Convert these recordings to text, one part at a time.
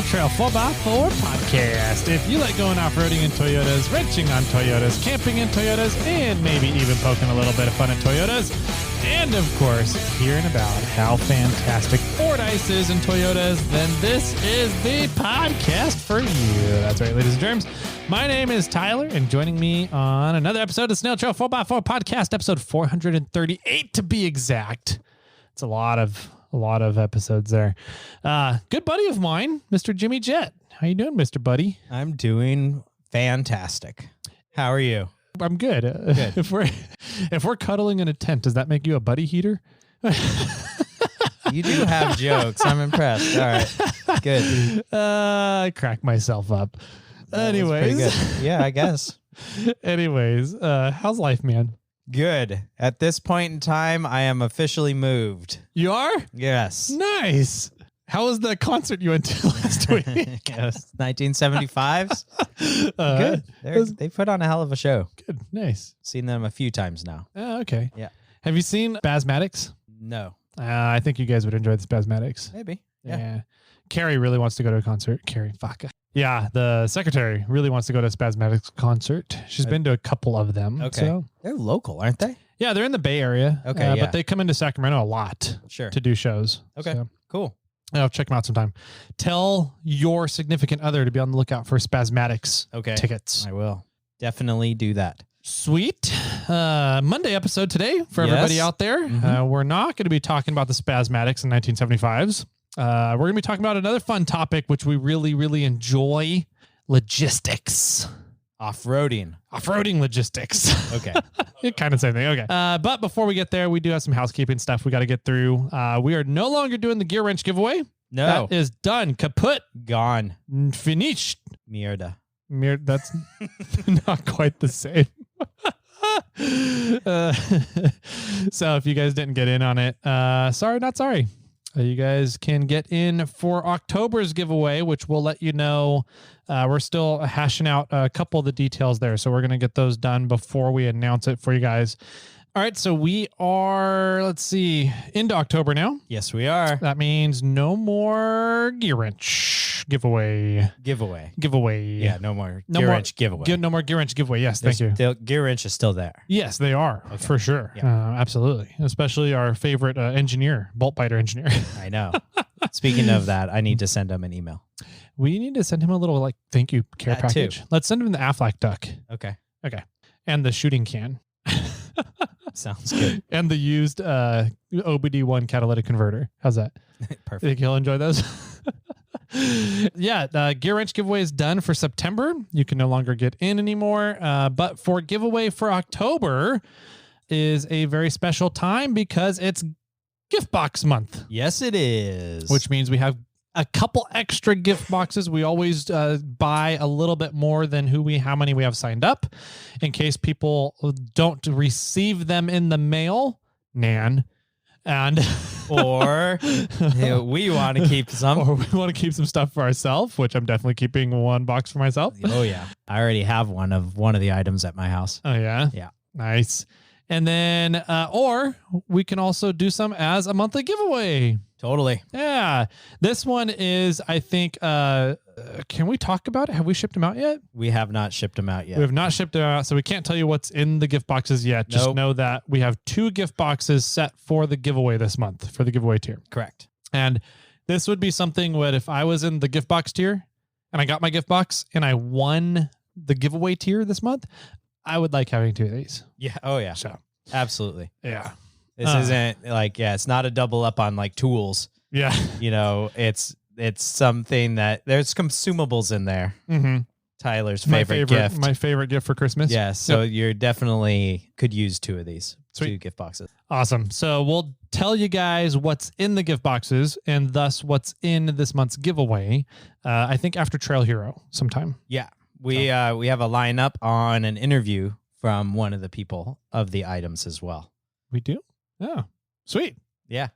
Trail 4x4 podcast. If you like going off-roading in Toyotas, wrenching on Toyotas, camping in Toyotas, and maybe even poking a little bit of fun at Toyotas, and of course, hearing about how fantastic Fordyce is in Toyotas, then this is the podcast for you. That's right, ladies and germs. My name is Tyler, and joining me on another episode of Snail Trail 4x4 podcast, episode 438 to be exact. It's a lot of episodes there. Good buddy of mine, Mr. Jimmy Jett. How you doing, Mr. Buddy? I'm doing fantastic. How are you? I'm good. Good. If we're cuddling in a tent, does that make you a buddy heater? You do have jokes. I'm impressed. All right. Good. I cracked myself up. That was pretty good. Yeah, I guess. Anyways, how's life, man? Good. At this point in time, I am officially moved. You are? Yes. Nice. How was the concert you went to last week? Yes. 1975s. Good. They put on a hell of a show. Good. Nice. Seen them a few times now. Oh, okay. Yeah. Have you seen Spasmatics? No. I think you guys would enjoy the Spasmatics. Maybe. Yeah. Carrie really wants to go to a concert. Carrie, fuck. Yeah, the secretary really wants to go to a Spasmatics concert. She's been to a couple of them. Okay. So. They're local, aren't they? Yeah, they're in the Bay Area. Okay, yeah. But they come into Sacramento a lot to do shows. Okay, so cool. I'll check them out sometime. Tell your significant other to be on the lookout for Spasmatics tickets. I will. Definitely do that. Sweet. Monday episode today for everybody out there. Mm-hmm. We're not going to be talking about the Spasmatics in 1975s. We're going to be talking about another fun topic, which we really, really enjoy. Logistics. Off-roading logistics. Okay. Kind of same thing. Okay. But before we get there, we do have some housekeeping stuff we got to get through. We are no longer doing the gear wrench giveaway. No. That is done. Kaput. Gone. Finished. Mierda. That's not quite the same. So if you guys didn't get in on it, sorry, not sorry. You guys can get in for October's giveaway, which we'll let you know. We're still hashing out a couple of the details there, so we're going to get those done before we announce it for you guys. All right, so we are, into October now. Yes, we are. That means no more gear wrench giveaway. Yeah, no more gear wrench giveaway. No more gear wrench giveaway. Yes, thank you. Gear wrench is still there. Yes, they are, for sure. Yeah. Absolutely. Especially our favorite engineer, bolt biter engineer. I know. Speaking of that, I need to send him an email. We need to send him a little thank you care package. Too. Let's send him the Aflac duck. Okay. And the shooting can. Sounds good. And the used OBD1 catalytic converter. How's that? Perfect. Think you'll enjoy those? Yeah, the gear wrench giveaway is done for September. You can no longer get in anymore. But for giveaway for October is a very special time because it's gift box month. Yes, it is. Which means we have a couple extra gift boxes. We always buy a little bit more than how many we have signed up in case people don't receive them in the mail. Nan. And or we want to keep some. Or we want to keep some stuff for ourselves, which I'm definitely keeping one box for myself. Oh, yeah. I already have one of the items at my house. Oh, yeah? Yeah. Nice. And then, or we can also do some as a monthly giveaway. Totally. Yeah. This one is, I think, can we talk about it? Have we shipped them out yet? We have not shipped them out yet. We have not shipped them out, so we can't tell you what's in the gift boxes yet. Just know that we have 2 gift boxes set for the giveaway this month, for the giveaway tier. Correct. And this would be something that if I was in the gift box tier and I got my gift box and I won the giveaway tier this month, I would like having 2 of these. Yeah. Oh, yeah. So, absolutely. Yeah. This isn't it's not a double up on tools. Yeah. It's something that there's consumables in there. Mm-hmm. Tyler's favorite gift. My favorite gift for Christmas. Yeah. So you're definitely could use 2 of these. Sweet. 2 gift boxes. Awesome. So we'll tell you guys what's in the gift boxes and thus what's in this month's giveaway. I think after Trail Hero sometime. Yeah. We have a lineup on an interview from one of the people of the items as well. We do? Oh, sweet. Yeah.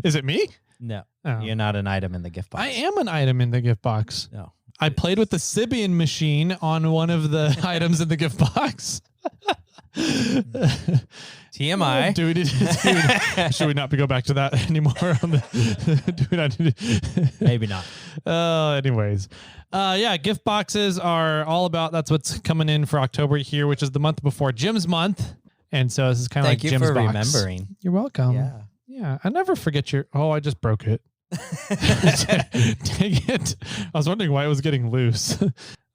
Is it me? No. Oh. You're not an item in the gift box. I am an item in the gift box. No. I played with the Sibian machine on one of the items in the gift box. Do TMI. Dude, should we not go back to that anymore? Maybe not. Anyways. Yeah, gift boxes are all about, that's what's coming in for October here, which is the month before Jim's month. And so this is kind of like Jim's box. Thank you for remembering. You're welcome. Yeah. Yeah. I never forget I just broke it. Dang it. I was wondering why it was getting loose.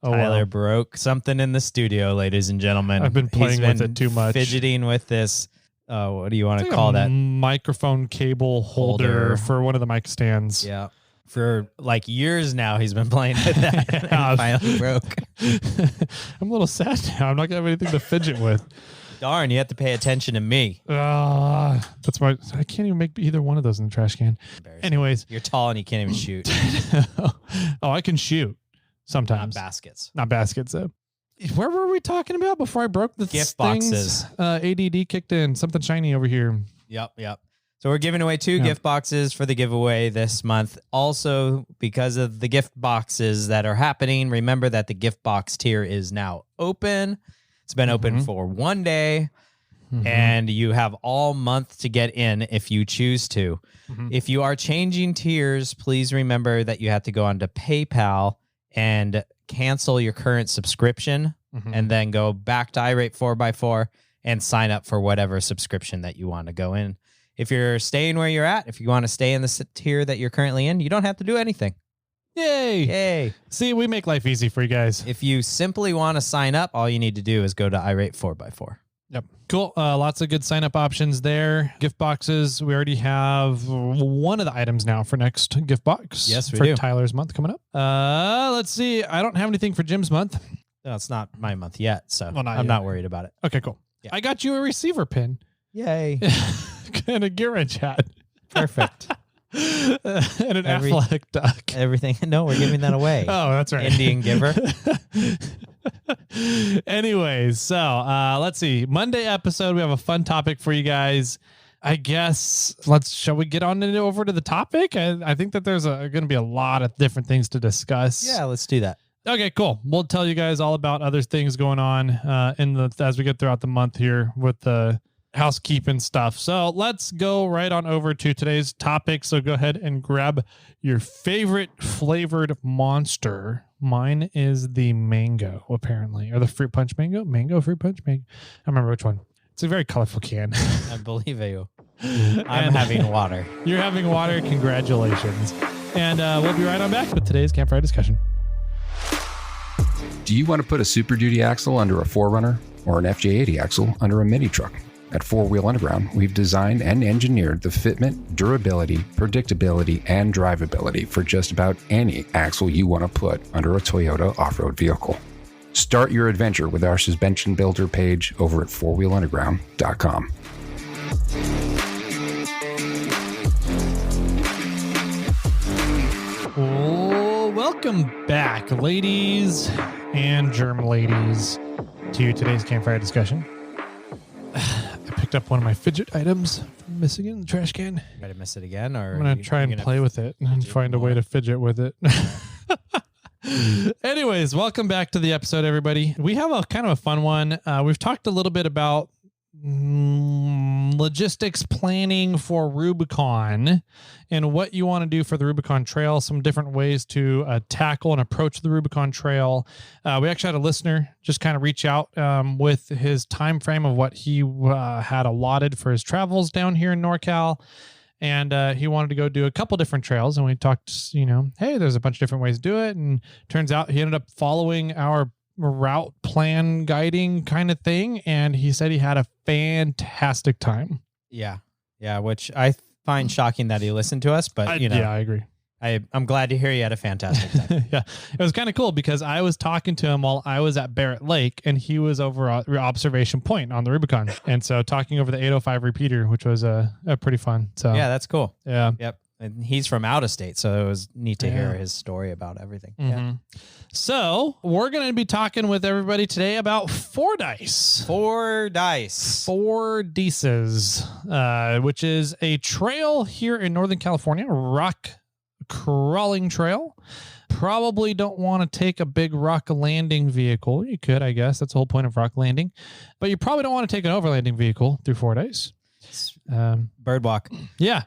Tyler broke something in the studio, ladies and gentlemen. I've been playing with it too much. Fidgeting with this. What do you want to call that? Microphone cable holder for one of the mic stands. Yeah. For like years now, he's been playing with that. And finally broke. I'm a little sad now. I'm not going to have anything to fidget with. Darn, you have to pay attention to me. That's why I can't even make either one of those in the trash can. Anyways. You're tall and you can't even shoot. I can shoot sometimes. Not baskets. Though. Where were we talking about before I broke the gift boxes? ADD kicked in. Something shiny over here. Yep. So we're giving away 2 gift boxes for the giveaway this month. Also, because of the gift boxes that are happening, remember that the gift box tier is now open. It's been open for 1 day, and you have all month to get in if you choose to. If you are changing tiers, please remember that you have to go onto PayPal and cancel your current subscription and then go back to iRate 4x4 and sign up for whatever subscription that you want to go in. If you're staying where you're at, if you want to stay in the tier that you're currently in, you don't have to do anything. Yay. See, we make life easy for you guys. If you simply want to sign up, all you need to do is go to iRate 4x4. Yep. Cool. Lots of good sign up options there. Gift boxes. We already have one of the items now for next gift box. Yes, we do. For Tyler's month coming up. Let's see. I don't have anything for Jim's month. No, it's not my month yet, so I'm not worried about it. Okay, cool. Yeah. I got you a receiver pin. Yay. And a gear wrench hat. Perfect. And an athletic duck. Everything. No, we're giving that away. Oh, that's right. Indian giver. Anyways, so let's see. Monday episode, we have a fun topic for you guys. I guess shall we get on over to the topic? I think that there's going to be a lot of different things to discuss. Yeah, let's do that. Okay, cool. We'll tell you guys all about other things going on as we get throughout the month here with the housekeeping stuff. So let's go right on over to today's topic. So go ahead and grab your favorite flavored monster. Mine is the mango, apparently, or the fruit punch mango. Fruit punch mango. I remember which one. It's a very colorful can. I believe you. I'm having water. You're having water. Congratulations. And we'll be right on back with today's campfire discussion. Do you want to put a Super Duty axle under a 4Runner or an FJ80 axle under a mini truck? At 4 Wheel Underground, we've designed and engineered the fitment, durability, predictability, and drivability for just about any axle you want to put under a Toyota off-road vehicle. Start your adventure with our suspension builder page over at 4wheelunderground.com. Well, welcome back, ladies and germ ladies, to today's campfire discussion. I picked up one of my fidget items from missing it in the trash can. You gotta miss it again, or I'm gonna try and play with it and find a way to fidget with it. Anyways, welcome back to the episode, everybody. We have a kind of a fun one. We've talked a little bit about logistics planning for Rubicon and what you want to do for the Rubicon Trail, some different ways to tackle and approach the Rubicon Trail. We actually had a listener just kind of reach out with his time frame of what he had allotted for his travels down here in NorCal. And he wanted to go do a couple different trails. And we talked, hey, there's a bunch of different ways to do it. And turns out he ended up following our route plan guiding kind of thing. And he said he had a fantastic time. Yeah. Yeah. Which I find shocking that he listened to us, but yeah, I agree. I'm glad to hear you had a fantastic time. Yeah. It was kind of cool because I was talking to him while I was at Barrett Lake and he was over at Observation Point on the Rubicon. And so talking over the 805 repeater, which was pretty fun. So yeah, that's cool. Yeah. Yep. And he's from out of state, so it was neat to hear his story about everything. Mm-hmm. Yeah. So we're going to be talking with everybody today about Fordyce. Fordyces, which is a trail here in Northern California, rock crawling trail, probably don't want to take a big rock landing vehicle. You could, I guess. That's the whole point of rock landing. But you probably don't want to take an overlanding vehicle through Fordyce. Birdwalk. Yeah.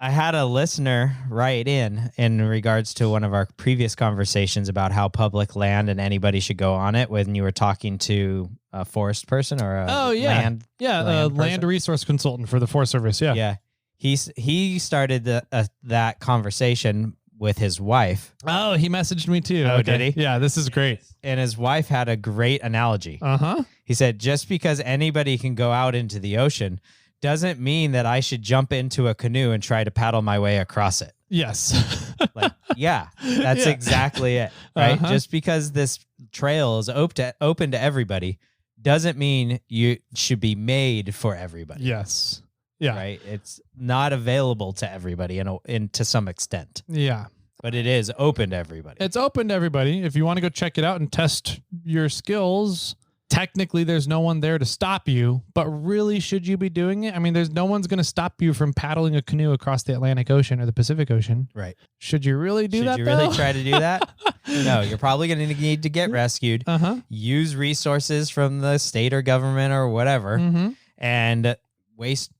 I had a listener write in regards to one of our previous conversations about how public land and anybody should go on it when you were talking to a forest person or a land resource consultant for the Forest Service. Yeah. Yeah. He started that conversation with his wife. Oh, he messaged me too. Oh, okay. did he? Yeah, this is great. And his wife had a great analogy. Uh-huh. He said, just because anybody can go out into the ocean doesn't mean that I should jump into a canoe and try to paddle my way across it. Yes. That's exactly it. Right. Uh-huh. Just because this trail is open to everybody doesn't mean you should be made for everybody. Yes. Yeah. Right. It's not available to everybody in to some extent. Yeah. But it is open to everybody. It's open to everybody. If you want to go check it out and test your skills, technically there's no one there to stop you, but really should you be doing it? I mean, there's no one's going to stop you from paddling a canoe across the Atlantic Ocean or the Pacific Ocean. Right. Should you really do that? Should you really try to do that? No, you're probably going to need to get rescued. Uh-huh. Use resources from the state or government or whatever, and waste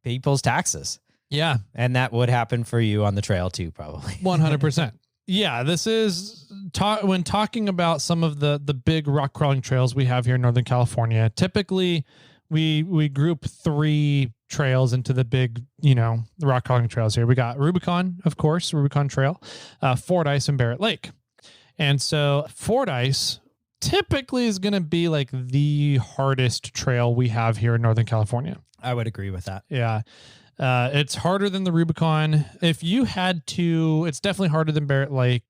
people's taxes. Yeah. And that would happen for you on the trail too, probably. 100%. Yeah, this is when talking about some of the big rock crawling trails we have here in Northern California. Typically, we group 3 trails into the big, rock crawling trails here. We got Rubicon, of course, Rubicon Trail, Fordyce, and Barrett Lake. And so Fordyce typically is going to be like the hardest trail we have here in Northern California. I would agree with that. Yeah. It's harder than the Rubicon. If you had to, it's definitely harder than Barrett Lake.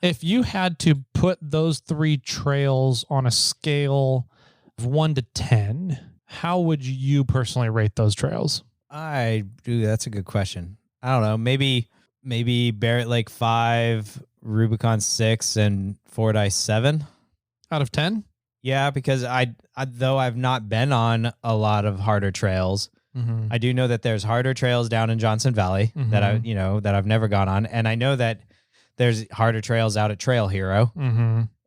If you had to put those 3 trails on a scale of 1 to 10, how would you personally rate those trails? That's a good question. I don't know. Maybe Barrett Lake 5, Rubicon 6, and Fordyce 7 out of 10. Yeah, because though I've not been on a lot of harder trails, I do know that there's harder trails down in Johnson Valley that I've never gone on, and I know that there's harder trails out at Trail Hero,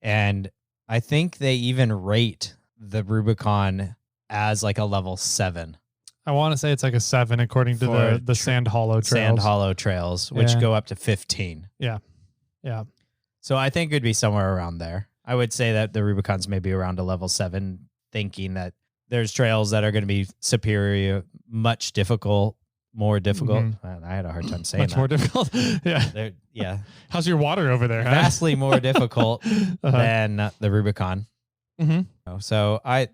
and I think they even rate the Rubicon as like a level 7. I want to say it's like a 7 according to the Sand Hollow trails. Sand Hollow trails, which go up to 15. Yeah. Yeah. So I think it'd be somewhere around there. I would say that the Rubicon's maybe around a level 7, thinking that there's trails that are going to be superior, more difficult. I had a hard time saying much more difficult. Yeah. Yeah. How's your water over there? Vastly more difficult than the Rubicon. So I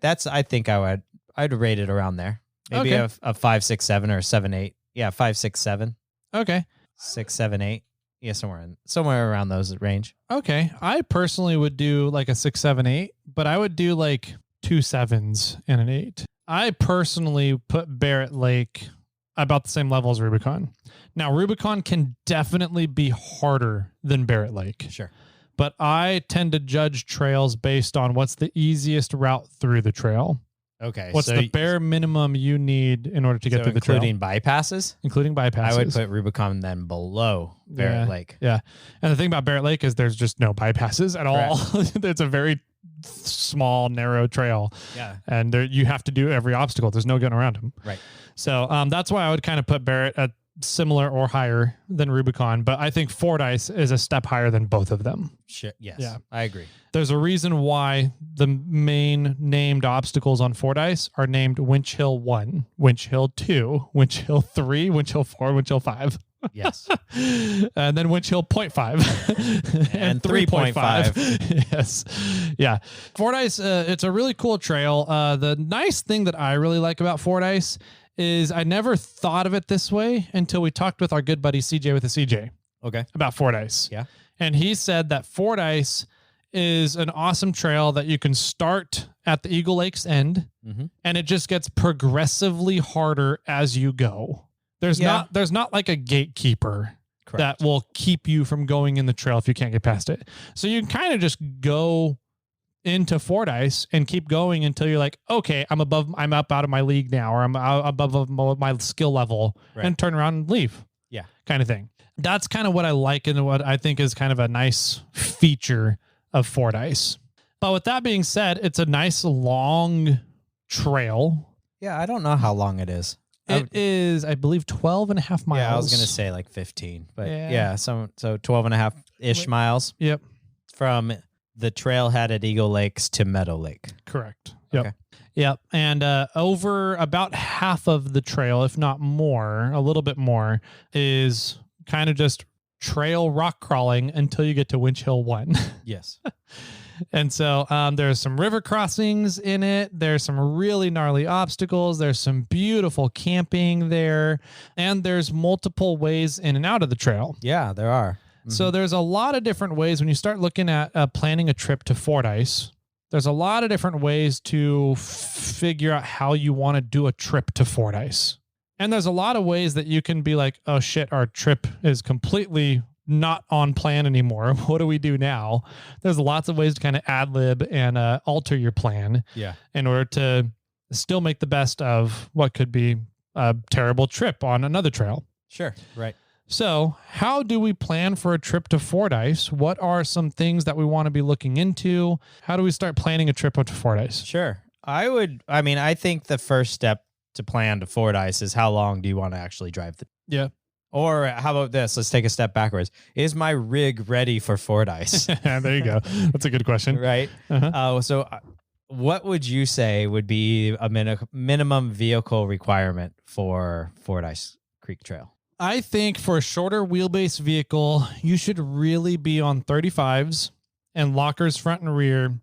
think I'd rate it around there. Maybe a 5, 6, 7 or a 7, 8. Yeah. 5, 6, 7. Okay. 6, 7, 8. Yeah. Somewhere around those range. Okay. I personally would do like a 6, 7, 8, but I would do like 2 7s and an 8. I personally put Barrett Lake about the same level as Rubicon. Now, Rubicon can definitely be harder than Barrett Lake. Sure. But I tend to judge trails based on what's the easiest route through the trail. Okay. What's the bare minimum you need in order to get through the trail? Including bypasses? Including bypasses. I would put Rubicon then below Barrett Lake. Yeah. And the thing about Barrett Lake is there's just no bypasses at all. It's a very small, narrow trail. Yeah. And you have to do every obstacle. There's no getting around them. Right. So that's why I would kind of put Barrett at similar or higher than Rubicon. But I think Fordyce is a step higher than both of them. Sure. Yes. Yeah. I agree. There's a reason why the main named obstacles on Fordyce are named Winch Hill 1, Winch Hill 2, Winch Hill 3, Winch Hill 4, Winch Hill 5. Yes. And then Winch Hill 0.5 and 3.5. Yes. Yeah. Fordyce, it's a really cool trail. The nice thing that I really like about Fordyce is I never thought of it this way until we talked with our good buddy CJ with a CJ. Okay. About Fordyce. Yeah. And he said that Fordyce is an awesome trail that you can start at the Eagle Lake's end, and it just gets progressively harder as you go. There's not like a gatekeeper that will keep you from going in the trail if you can't get past it. So you can kind of just go into Fordyce and keep going until you're like, okay, I'm up out of my league now, or I'm above my skill level, and turn around and leave. Yeah. Kind of thing. that's kind of what I like and what I think is kind of a nice feature of Fordyce. But with that being said, it's a nice long trail. Yeah, I don't know how long it is. It is, I believe, 12 and a half miles. Yeah, I was going to say like 15, but so 12 and a half-ish miles. Yep. From the trailhead at Eagle Lakes to Meadow Lake. Correct. Yep. Okay. Yep. And over about half of the trail, if not more, a little bit more, is kind of just trail rock crawling until you get to Winch Hill 1. Yes. And so there's some river crossings in it. There's some really gnarly obstacles. There's some beautiful camping there. And there's multiple ways in and out of the trail. Yeah, there are. Mm-hmm. So there's a lot of different ways when you start looking at planning a trip to Fordyce. There's a lot of different ways to figure out how you want to do a trip to Fordyce. And there's a lot of ways that you can be like, oh shit, our trip is completely not on plan anymore. What do we do now? There's lots of ways to kind of ad lib and alter your plan in order to still make the best of what could be a terrible trip on another trail. Sure. Right. So how do we plan for a trip to Fordyce? What are some things that we want to be looking into? How do we start planning a trip up to Fordyce? Sure. I think the first step to plan to Fordyce is how long do you want to actually drive the... Yeah. Or how about this? Let's take a step backwards. Is my rig ready for Fordyce? There you go. That's a good question. Right. So what would you say would be a minimum vehicle requirement for Fordyce Creek Trail? I think for a shorter wheelbase vehicle, you should really be on 35s and lockers front and rear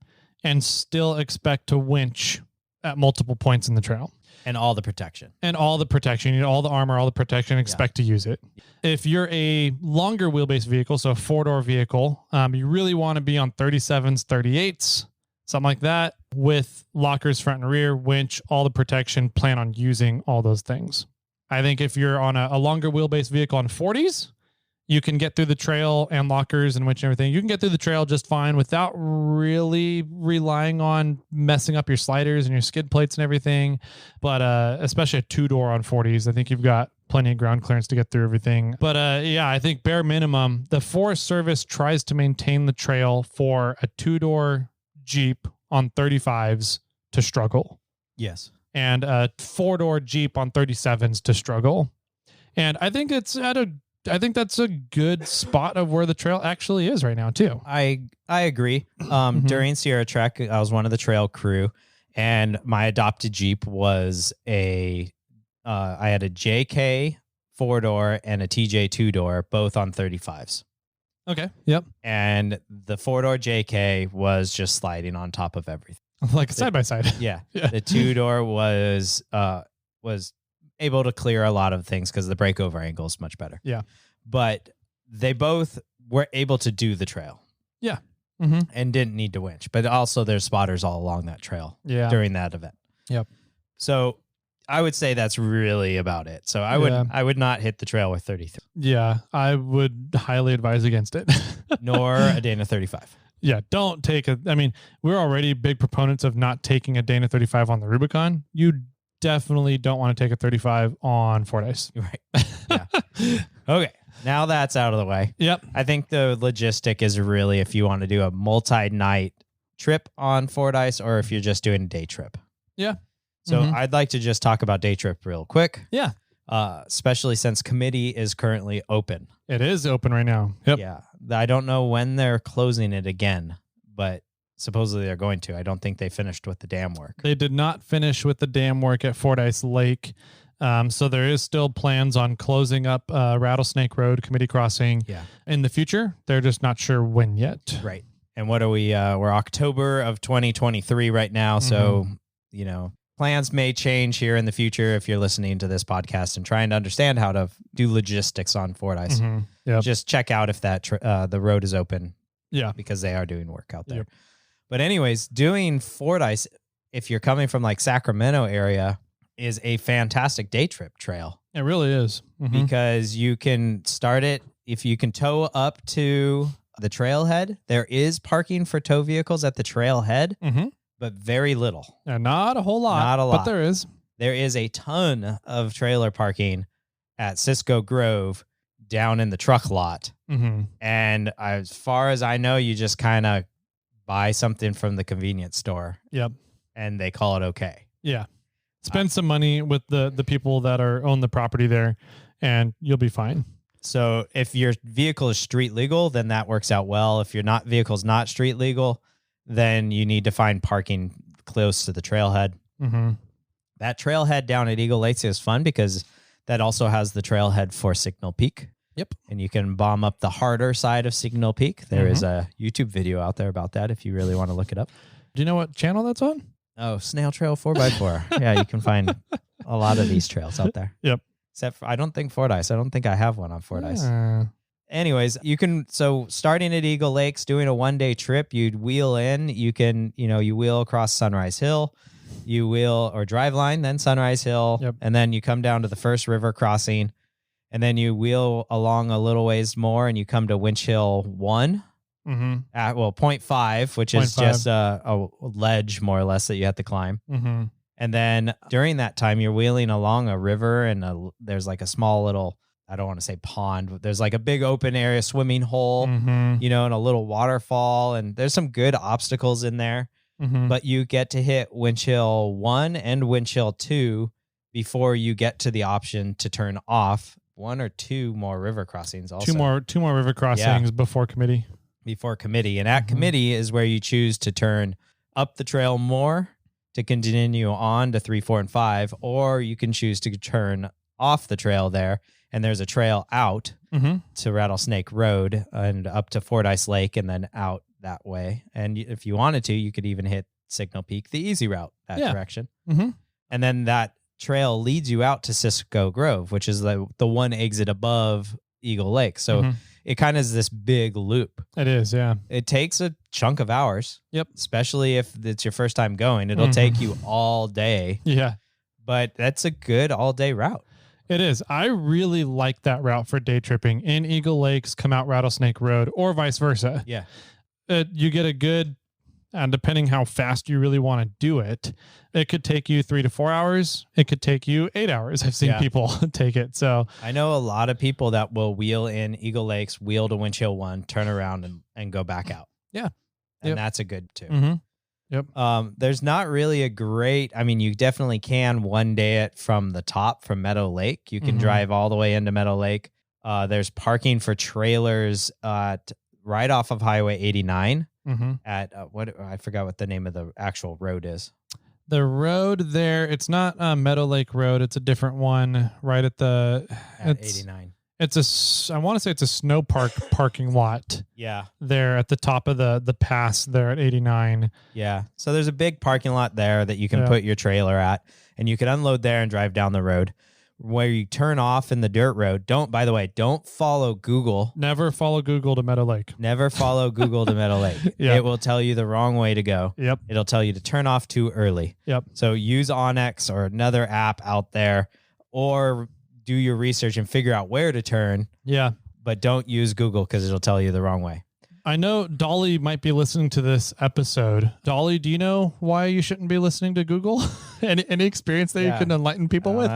and still expect to winch at multiple points in the trail. And all the protection. You need all the armor, all the protection, expect to use it. If you're a longer wheelbase vehicle, so a 4-door vehicle, you really want to be on 37s, 38s, something like that, with lockers front and rear, winch, all the protection, plan on using all those things. I think if you're on a longer wheelbase vehicle on 40s, you can get through the trail and lockers and winch and everything. You can get through the trail just fine without really relying on messing up your sliders and your skid plates and everything. But especially a 2-door on 40s, I think you've got plenty of ground clearance to get through everything. But I think bare minimum, the Forest Service tries to maintain the trail for a 2-door Jeep on 35s to struggle. Yes. And a 4-door Jeep on 37s to struggle. And I think I think that's a good spot of where the trail actually is right now too. I agree. During Sierra Trek, I was one of the trail crew, and my adopted Jeep was I had a JK 4-door and a TJ 2-door, both on 35s. Okay. Yep. And the 4-door JK was just sliding on top of everything. Like side by side. Yeah. The 2-door was able to clear a lot of things because the breakover angle is much better. Yeah. But they both were able to do the trail. Yeah. And didn't need to winch. But also there's spotters all along that trail during that event. Yep. So I would say that's really about it. So I would not hit the trail with 33. Yeah. I would highly advise against it. Nor a Dana 35. Yeah, don't take we're already big proponents of not taking a Dana 35 on the Rubicon. You definitely don't want to take a 35 on Fordyce. Right. Yeah. Okay. Now that's out of the way. Yep. I think the logistic is really if you want to do a multi-night trip on Fordyce or if you're just doing a day trip. Yeah. So I'd like to just talk about day trip real quick. Yeah. Especially since committee is currently open. It is open right now. Yep. Yeah. I don't know when they're closing it again, but supposedly they're going to. I don't think they finished with the dam work. They did not finish with the dam work at Fordyce Lake. So there is still plans on closing up Rattlesnake Road Committee Crossing in the future. They're just not sure when yet. Right. And what are we? We're October of 2023 right now. So, plans may change here in the future if you're listening to this podcast and trying to understand how to do logistics on Fordyce. Yep. Just check out if that the road is open. Yeah. Because they are doing work out there. Yep. But anyways, doing Fordyce, if you're coming from like Sacramento area, is a fantastic day trip trail. It really is. Because you can start it, if you can tow up to the trailhead, there is parking for tow vehicles at the trailhead. But very little. Not a whole lot. Not a lot. But there is. There is a ton of trailer parking at Cisco Grove down in the truck lot. Mm-hmm. And as far as I know, you just kind of buy something from the convenience store. Yep. And they call it okay. Yeah. Spend some money with the people that own the property there, and you'll be fine. So if your vehicle is street legal, then that works out well. If your vehicle's not street legal, then you need to find parking close to the trailhead. Mm-hmm. That trailhead down at Eagle Lakes is fun because that also has the trailhead for Signal Peak. Yep. And you can bomb up the harder side of Signal Peak. There is a YouTube video out there about that if you really want to look it up. Do you know what channel that's on? Oh, Snail Trail 4x4. Yeah, you can find a lot of these trails out there. Yep. Except for, I don't think Fordyce. I don't think I have one on Fordyce. Anyways, so starting at Eagle Lakes, doing a 1-day trip, you'd wheel in. You can, you wheel across Sunrise Hill. You wheel or drive line, then Sunrise Hill. Yep. And then you come down to the first river crossing. And then you wheel along a little ways more and you come to Winch Hill 1. Mm-hmm. At 0.5, which is just a ledge more or less that you have to climb. Mm-hmm. And then during that time, you're wheeling along a river and there's like a small little, I don't want to say pond, but there's like a big open area swimming hole, and a little waterfall. And there's some good obstacles in there. Mm-hmm. But you get to hit Winch Hill 1 and Winch Hill 2 before you get to the option to turn off 1 or 2 more river crossings. Also, two more river crossings before committee. Before committee. And at committee is where you choose to turn up the trail more to continue on to 3, 4, and 5, or you can choose to turn off the trail there. And there's a trail out to Rattlesnake Road and up to Fordyce Lake and then out that way. And if you wanted to, you could even hit Signal Peak, the easy route that direction. Mm-hmm. And then that trail leads you out to Cisco Grove, which is the one exit above Eagle Lake. So it kind of is this big loop. It is, yeah. It takes a chunk of hours. Yep. Especially if it's your first time going. It'll take you all day. Yeah. But that's a good all-day route. It is. I really like that route for day tripping. In Eagle Lakes, come out Rattlesnake Road, or vice versa. Yeah. You get a good, depending how fast you really want to do it, it could take you 3 to 4 hours. It could take you 8 hours. I've seen people take it. So I know a lot of people that will wheel in Eagle Lakes, wheel to Winch Hill 1, turn around and go back out. Yeah. And that's a good too. Mm-hmm. Yep. There's not really a great, you definitely can one day it from the top from Meadow Lake. You can drive all the way into Meadow Lake. There's parking for trailers right off of Highway 89 at I forgot what the name of the actual road is. The road there, it's not Meadow Lake Road. It's a different one right at 89. I want to say it's a snow park parking lot. Yeah. There at the top of the pass there at 89. Yeah. So there's a big parking lot there that you can put your trailer at, and you can unload there and drive down the road. Where you turn off in the dirt road, don't follow Google. Never follow Google to Meadow Lake. Never follow Google to Meadow Lake. It will tell you the wrong way to go. Yep. It'll tell you to turn off too early. Yep. So use Onyx or another app out there, or do your research and figure out where to turn. Yeah. But don't use Google because it'll tell you the wrong way. I know Dolly might be listening to this episode. Dolly, do you know why you shouldn't be listening to Google? any experience that you can enlighten people with?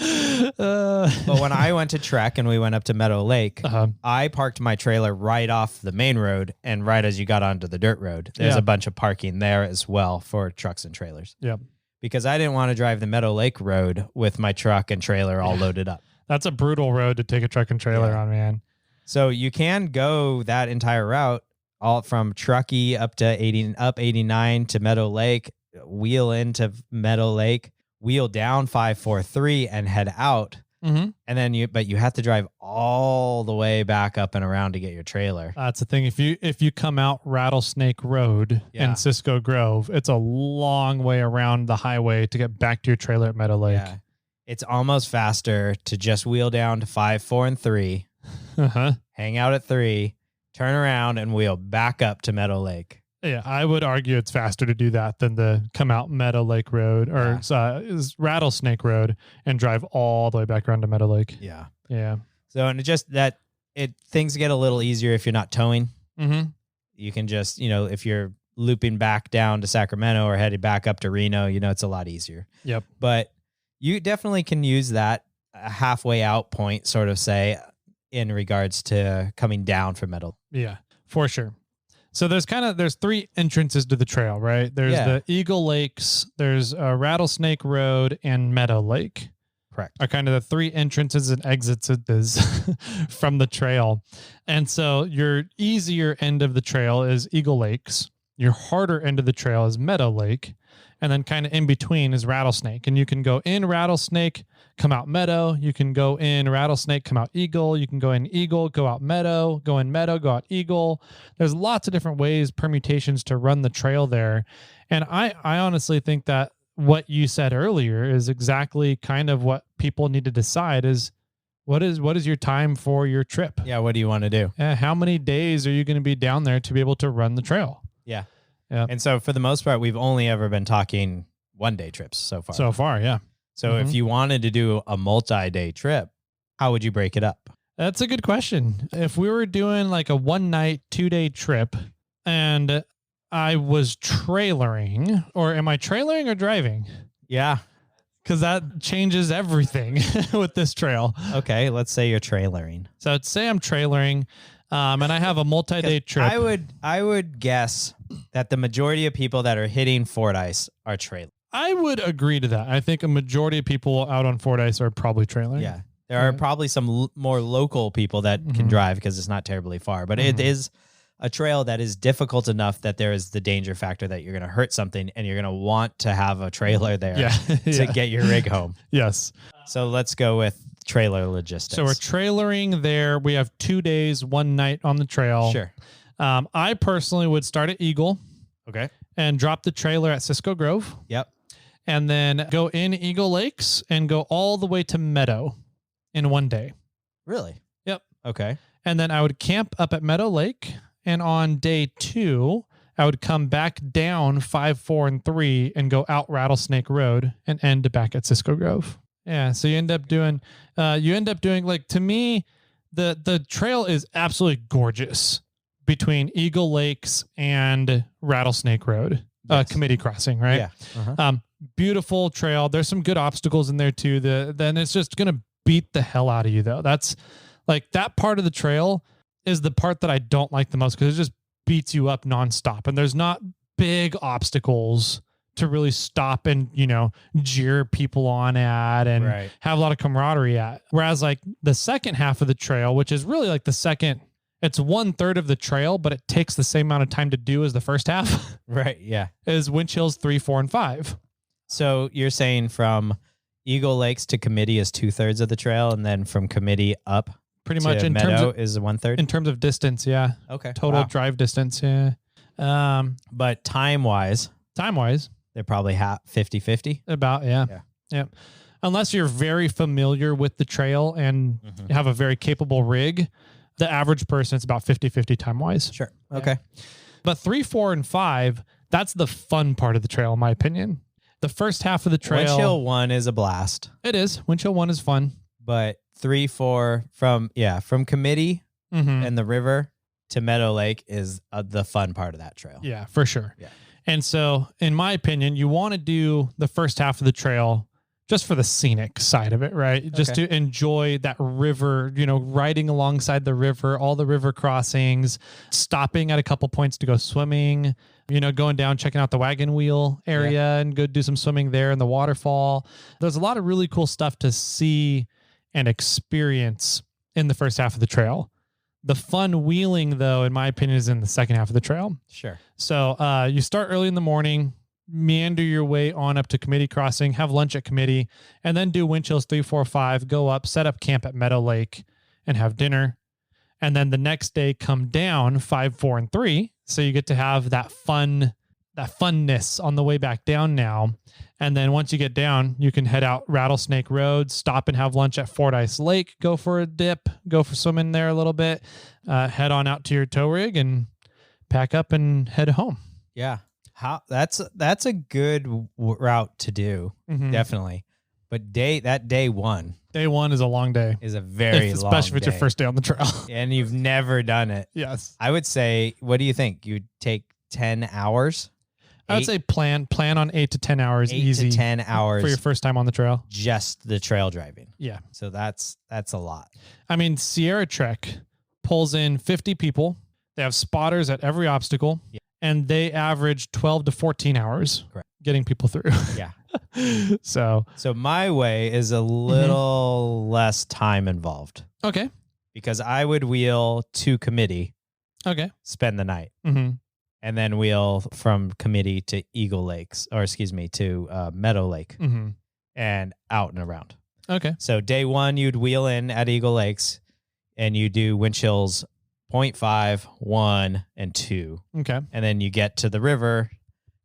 But when I went to Trek and we went up to Meadow Lake, I parked my trailer right off the main road, and right as you got onto the dirt road, there's a bunch of parking there as well for trucks and trailers. Yep. Because I didn't want to drive the Meadow Lake road with my truck and trailer all loaded up. That's a brutal road to take a truck and trailer on, man. So you can go that entire route, all from Truckee up to 89 to Meadow Lake, wheel into Meadow Lake, wheel down 543 and head out. And then you have to drive all the way back up and around to get your trailer. That's the thing. If you come out Rattlesnake Road in Cisco Grove, it's a long way around the highway to get back to your trailer at Meadow Lake. Yeah. It's almost faster to just wheel down to 5, 4, and 3, hang out at 3, turn around and wheel back up to Meadow Lake. Yeah, I would argue it's faster to do that than to come out Meadow Lake Road or Rattlesnake Road and drive all the way back around to Meadow Lake. Yeah. Yeah. So, and things get a little easier if you're not towing. You can just, if you're looping back down to Sacramento or headed back up to Reno, it's a lot easier. Yep. But you definitely can use that a halfway out point, sort of say, in regards to coming down from Meadow. Yeah, for sure. So there's 3 entrances to the trail, right? There's the Eagle Lakes, there's Rattlesnake Road, and Meadow Lake. Correct. Are kind of the 3 entrances and exits from the trail. And so your easier end of the trail is Eagle Lakes. Your harder end of the trail is Meadow Lake. And then kind of in between is Rattlesnake. And you can go in Rattlesnake, come out Meadow. You can go in Rattlesnake, come out Eagle. You can go in Eagle, go out Meadow, go in Meadow, go out Eagle. There's lots of different ways, permutations to run the trail there. And I honestly think that what you said earlier is exactly kind of what people need to decide is what is your time for your trip? Yeah. What do you want to do? How many days are you going to be down there to be able to run the trail? Yeah. Yeah. And so for the most part, we've only ever been talking 1-day trips so far. So far, yeah. So if you wanted to do a multi-day trip, how would you break it up? That's a good question. If we were doing like a 1-night, 2-day trip and I was trailering, or am I trailering or driving? Yeah. Because that changes everything with this trail. Okay. Let's say you're trailering. So say I'm trailering and I have a multi-day trip. I would guess that the majority of people that are hitting Fordyce are trailering. I would agree to that. I think a majority of people out on Fordyce are probably trailering. Yeah. There are probably some more local people that can drive because it's not terribly far, but it is a trail that is difficult enough that there is the danger factor that you're going to hurt something and you're going to want to have a trailer there to get your rig home. Yes. So let's go with trailer logistics. So we're trailering there. We have 2 days, 1 night on the trail. Sure. I personally would start at Eagle. Okay. And drop the trailer at Cisco Grove. Yep. And then go in Eagle Lakes and go all the way to Meadow in 1 day. Really? Yep. Okay. And then I would camp up at Meadow Lake. And on day 2, I would come back down 5, 4, and 3 and go out Rattlesnake Road and end back at Cisco Grove. Yeah. So you end up doing like, to me, the trail is absolutely gorgeous between Eagle Lakes and Rattlesnake Road, committee crossing, right? Yeah. Uh-huh. Beautiful trail. There's some good obstacles in there too. Then it's just going to beat the hell out of you though. That's like that part of the trail is the part that I don't like the most because it just beats you up nonstop. And there's not big obstacles to really stop and, jeer people on at and have a lot of camaraderie at. Whereas like the second half of the trail, which is really like it's 1/3 of the trail, but it takes the same amount of time to do as the first half. Right. Yeah. Is Winch Hills 3, 4, and 5. So you're saying from Eagle Lakes to Committee is 2/3 of the trail, and then from Committee up pretty much in Meadow terms of, is 1/3? In terms of distance, yeah. Okay. Total drive distance, yeah. But time-wise, they're probably 50-50? About, yeah. Unless you're very familiar with the trail and have a very capable rig, the average person, it's about 50-50 time-wise. Sure. Okay. Yeah. But 3, 4, and 5, that's the fun part of the trail, in my opinion. The first half of the trail. Winch Hill 1 is a blast. It is. Winch Hill 1 is fun. But 3, 4 from Committee and the river to Meadow Lake is the fun part of that trail. Yeah, for sure. Yeah. And so, in my opinion, you want to do the first half of the trail just for the scenic side of it, right? Just to enjoy that river, riding alongside the river, all the river crossings, stopping at a couple points to go swimming, going down, checking out the wagon wheel area and go do some swimming there in the waterfall. There's a lot of really cool stuff to see and experience in the first half of the trail. The fun wheeling, though, in my opinion, is in the second half of the trail. Sure. So you start early in the morning, meander your way on up to Committee Crossing, have lunch at Committee, and then do Winch Hills 3, 4, 5, go up, set up camp at Meadow Lake, and have dinner. And then the next day, come down 5, 4, and 3. So you get to have that funness on the way back down now. And then once you get down, you can head out Rattlesnake Road, stop and have lunch at Fordyce Lake, go for a dip, go for swimming there a little bit, head on out to your tow rig and pack up and head home. Yeah. That's a good route to do. Definitely. But day one. Day one is a long day. Is a very long especially if it's your first day on the trail. And you've never done it. Yes. I would say, what do you think? You'd take 10 hours? I would say plan on 8 to 10 hours 8 easy to 10 hours for your first time on the trail. just the trail driving. Yeah. So that's a lot. I mean, Sierra Trek pulls in 50 people. They have spotters at every obstacle, and they average 12 to 14 hours getting people through. Yeah. So my way is a little less time involved. Okay. Because I would wheel to committee. Okay. Spend the night. Mm-hmm. And then wheel from committee to to Meadow Lake and out and around. Okay. So day 1, you'd wheel in at Eagle Lakes and you do wind chills 0.5, 1, and 2. Okay. And then you get to the river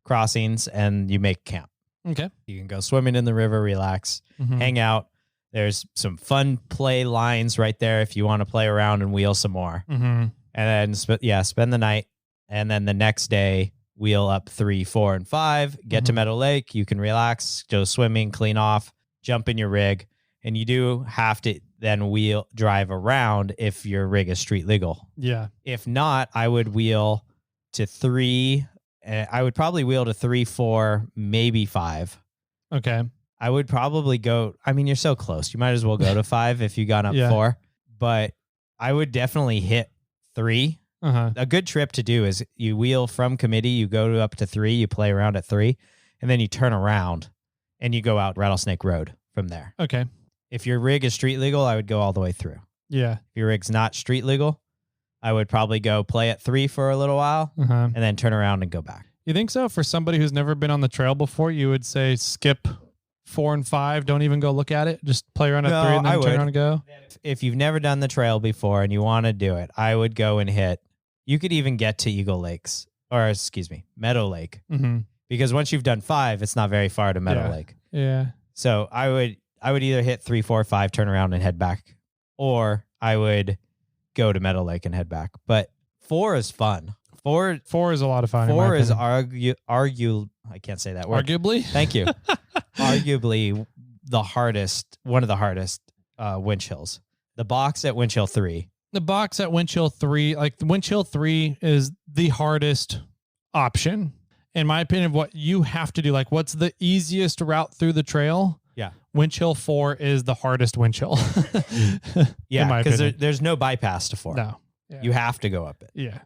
crossings and you make camp. Okay. You can go swimming in the river, relax, hang out. There's some fun play lines right there if you want to play around and wheel some more. And then, spend the night. And then the next day, wheel up 3, 4, and 5, get to Meadow Lake. You can relax, go swimming, clean off, jump in your rig. And you do have to then drive around if your rig is street legal. Yeah. If not, I would wheel to 3. I would probably wheel to 3, 4, maybe 5. Okay. I would probably go, I mean, you're so close. You might as well go to 5 if you got up 4. But I would definitely hit 3. A good trip to do is you wheel from committee, you go up to 3, you play around at 3, and then you turn around and you go out Rattlesnake Road from there. Okay. If your rig is street legal, I would go all the way through. Yeah. If your rig's not street legal, I would probably go play at 3 for a little while and then turn around and go back. You think so? For somebody who's never been on the trail before, you would say skip 4 and 5. Don't even go look at it. Just play around at 3 and then turn around and go. If you've never done the trail before and you want to do it, I would go and hit. You could even get to Meadow Lake. Because once you've done 5, it's not very far to Meadow Lake. Yeah. So I would either hit 3, 4, 5, turn around and head back, or I would go to Meadow Lake and head back. But 4 is fun. 4 is a lot of fun. 4 is I can't say that word. Arguably? Thank you. Arguably one of the hardest wind chills. The box at wind chill 3. The box at wind chill 3, like wind chill 3 is the hardest option. In my opinion, of what you have to do, like what's the easiest route through the trail? Yeah. Wind chill 4 is the hardest wind chill. Yeah, because there's no bypass to 4. No. Yeah. You have to go up it. Yeah.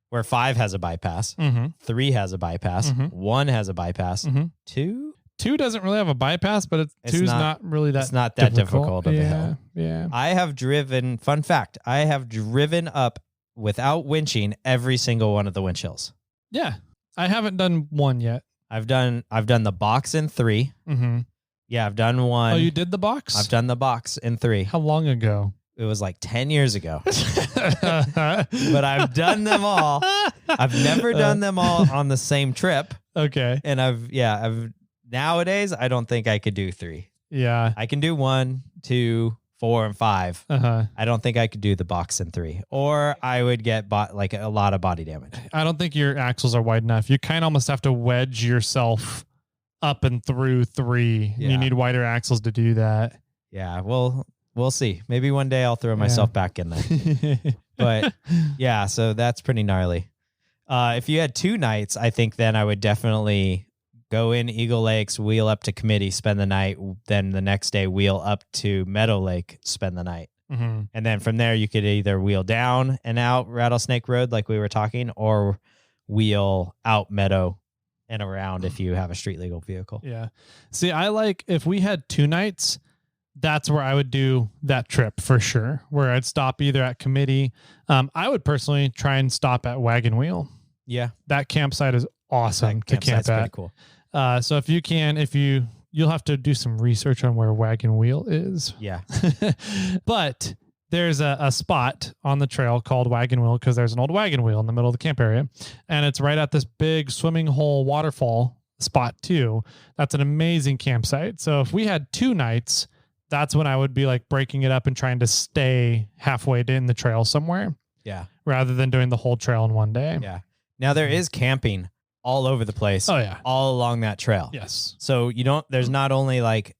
Where 5 has a bypass, 3 has a bypass, 1 has a bypass, 2 doesn't really have a bypass, but two's not really that. It's not that difficult of a hill. Yeah. Fun fact, I have driven up without winching every single one of the wind chills. Yeah. I haven't done 1 yet. I've done the box in 3. Yeah, I've done 1. Oh, you did the box? I've done the box in 3. How long ago? It was like 10 years ago. But I've done them all. I've never done them all on the same trip. Okay. And nowadays, I don't think I could do 3. Yeah. I can do 1, 2, 4, and 5. I don't think I could do the box in 3. Or I would get a lot of body damage. I don't think your axles are wide enough. You kind of almost have to wedge yourself up and through 3. Yeah. You need wider axles to do that. Yeah, well, we'll see. Maybe one day I'll throw myself back in there. But yeah, so that's pretty gnarly. If you had 2 nights, I think then I would definitely go in Eagle Lakes, wheel up to committee, spend the night. Then the next day, wheel up to Meadow Lake, spend the night. And then from there, you could either wheel down and out Rattlesnake Road like we were talking, or wheel out Meadow and around if you have a street legal vehicle. Yeah. See, if we had 2 nights, that's where I would do that trip for sure, where I'd stop either at committee. I would personally try and stop at Wagon Wheel. Yeah. That campsite is awesome to camp at. Pretty cool. So if you'll have to do some research on where Wagon Wheel is. Yeah. But there's a spot on the trail called Wagon Wheel because there's an old wagon wheel in the middle of the camp area. And it's right at this big swimming hole waterfall spot too. That's an amazing campsite. So if we had 2 nights, that's when I would be like breaking it up and trying to stay halfway in the trail somewhere. Yeah. Rather than doing the whole trail in one day. Yeah. Now there is camping all over the place. Oh yeah. All along that trail. Yes. So there's not only like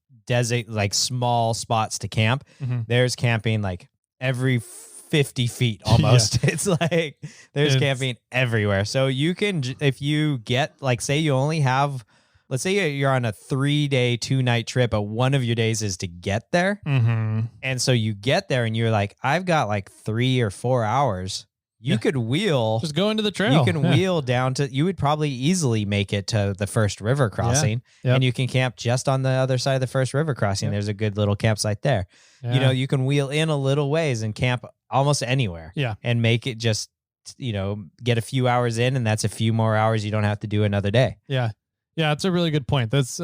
small spots to camp. There's camping like every 50 feet almost. It's like there's camping everywhere. So you can, if you get, like, say you only have, let's say you're on a 3-day, 2-night trip, but one of your days is to get there. Mm-hmm. And so you get there and you're like, I've got like 3 or 4 hours. You could wheel. Just go into the trail. You can wheel down to, you would probably easily make it to the first river crossing. Yep. And you can camp just on the other side of the first river crossing. There's a good little campsite there. Yeah. You know, you can wheel in a little ways and camp almost anywhere. Yeah. And make it just, you know, get a few hours in, and that's a few more hours you don't have to do another day. Yeah. Yeah, it's a really good point. That's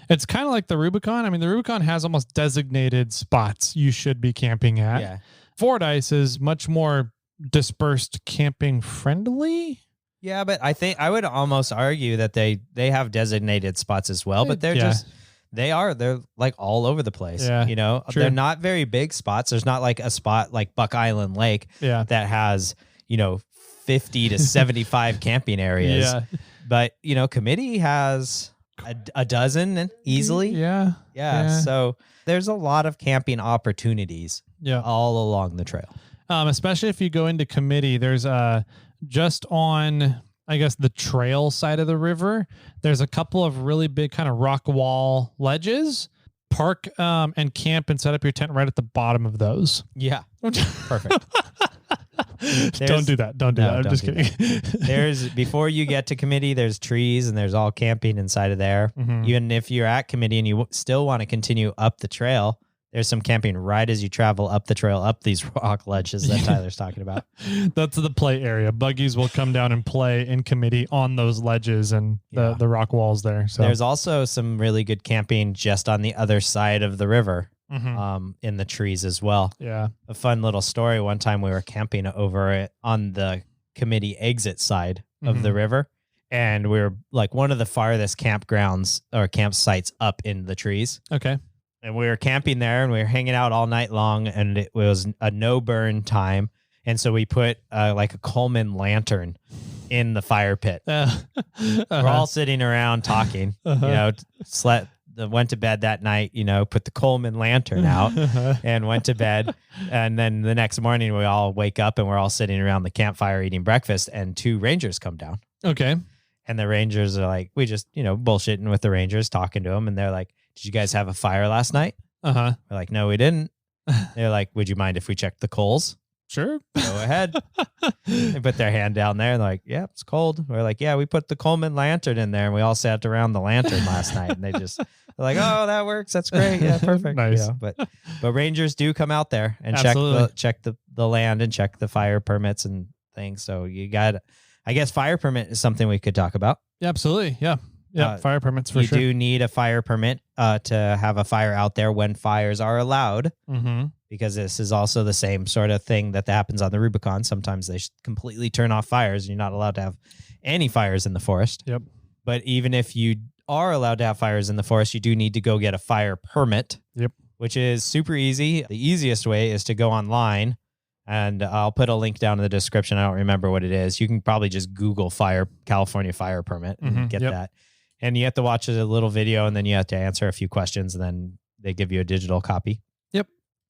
it's kind of like the Rubicon. I mean, the Rubicon has almost designated spots you should be camping at. Yeah. Fordyce is much more dispersed camping friendly. Yeah, but I think I would almost argue that they have designated spots as well, but they're they're like all over the place. Yeah, you know, true. They're not very big spots. There's not like a spot like Buck Island Lake that has, you know, 50 to 75 camping areas. Yeah. But, you know, Committee has a dozen easily. Yeah. So there's a lot of camping opportunities all along the trail. Especially if you go into Committee, there's just on, I guess, the trail side of the river, there's a couple of really big kind of rock wall ledges. Park and camp and set up your tent right at the bottom of those. Yeah. Perfect. Don't do that. Don't do that. I'm just kidding. There's, before you get to Committee, there's trees and there's all camping inside of there. Mm-hmm. Even if you're at Committee and you still want to continue up the trail, there's some camping right as you travel up the trail, up these rock ledges that Tyler's talking about. That's the play area. Buggies will come down and play in Committee on those ledges and the rock walls there. So there's also some really good camping just on the other side of the river. Mm-hmm. In the trees as well. Yeah. A fun little story. One time we were camping over on the Committee exit side of the river, and we were like one of the farthest campgrounds or campsites up in the trees. Okay. And we were camping there and we were hanging out all night long, and it was a no burn time. And so we put like a Coleman lantern in the fire pit. We're all sitting around talking, you know, went to bed that night, you know, put the Coleman lantern out and went to bed. And then the next morning we all wake up and we're all sitting around the campfire eating breakfast, and 2 rangers come down. Okay. And the rangers are like, we just, you know, bullshitting with the rangers, talking to them. And they're like, did you guys have a fire last night? Uh-huh. We're like, no, we didn't. They're like, would you mind if we checked the coals? Sure. Go ahead. They put their hand down there and they're like, yeah, it's cold. We're like, yeah, we put the Coleman lantern in there and we all sat around the lantern last night. And they're like, oh, that works. That's great. Yeah, perfect. Nice. You know, but rangers do come out there and Absolutely. check the land and check the fire permits and things. So you got, I guess fire permit is something we could talk about. Yeah, absolutely. Yeah. Yeah. Fire permits for you sure. You do need a fire permit to have a fire out there when fires are allowed. Mm-hmm. Because this is also the same sort of thing that happens on the Rubicon. Sometimes they completely turn off fires and you're not allowed to have any fires in the forest. Yep. But even if you are allowed to have fires in the forest, you do need to go get a fire permit. Yep. Which is super easy. The easiest way is to go online, and I'll put a link down in the description. I don't remember what it is. You can probably just Google California fire permit and get that. And you have to watch a little video, and then you have to answer a few questions, and then they give you a digital copy. Yep.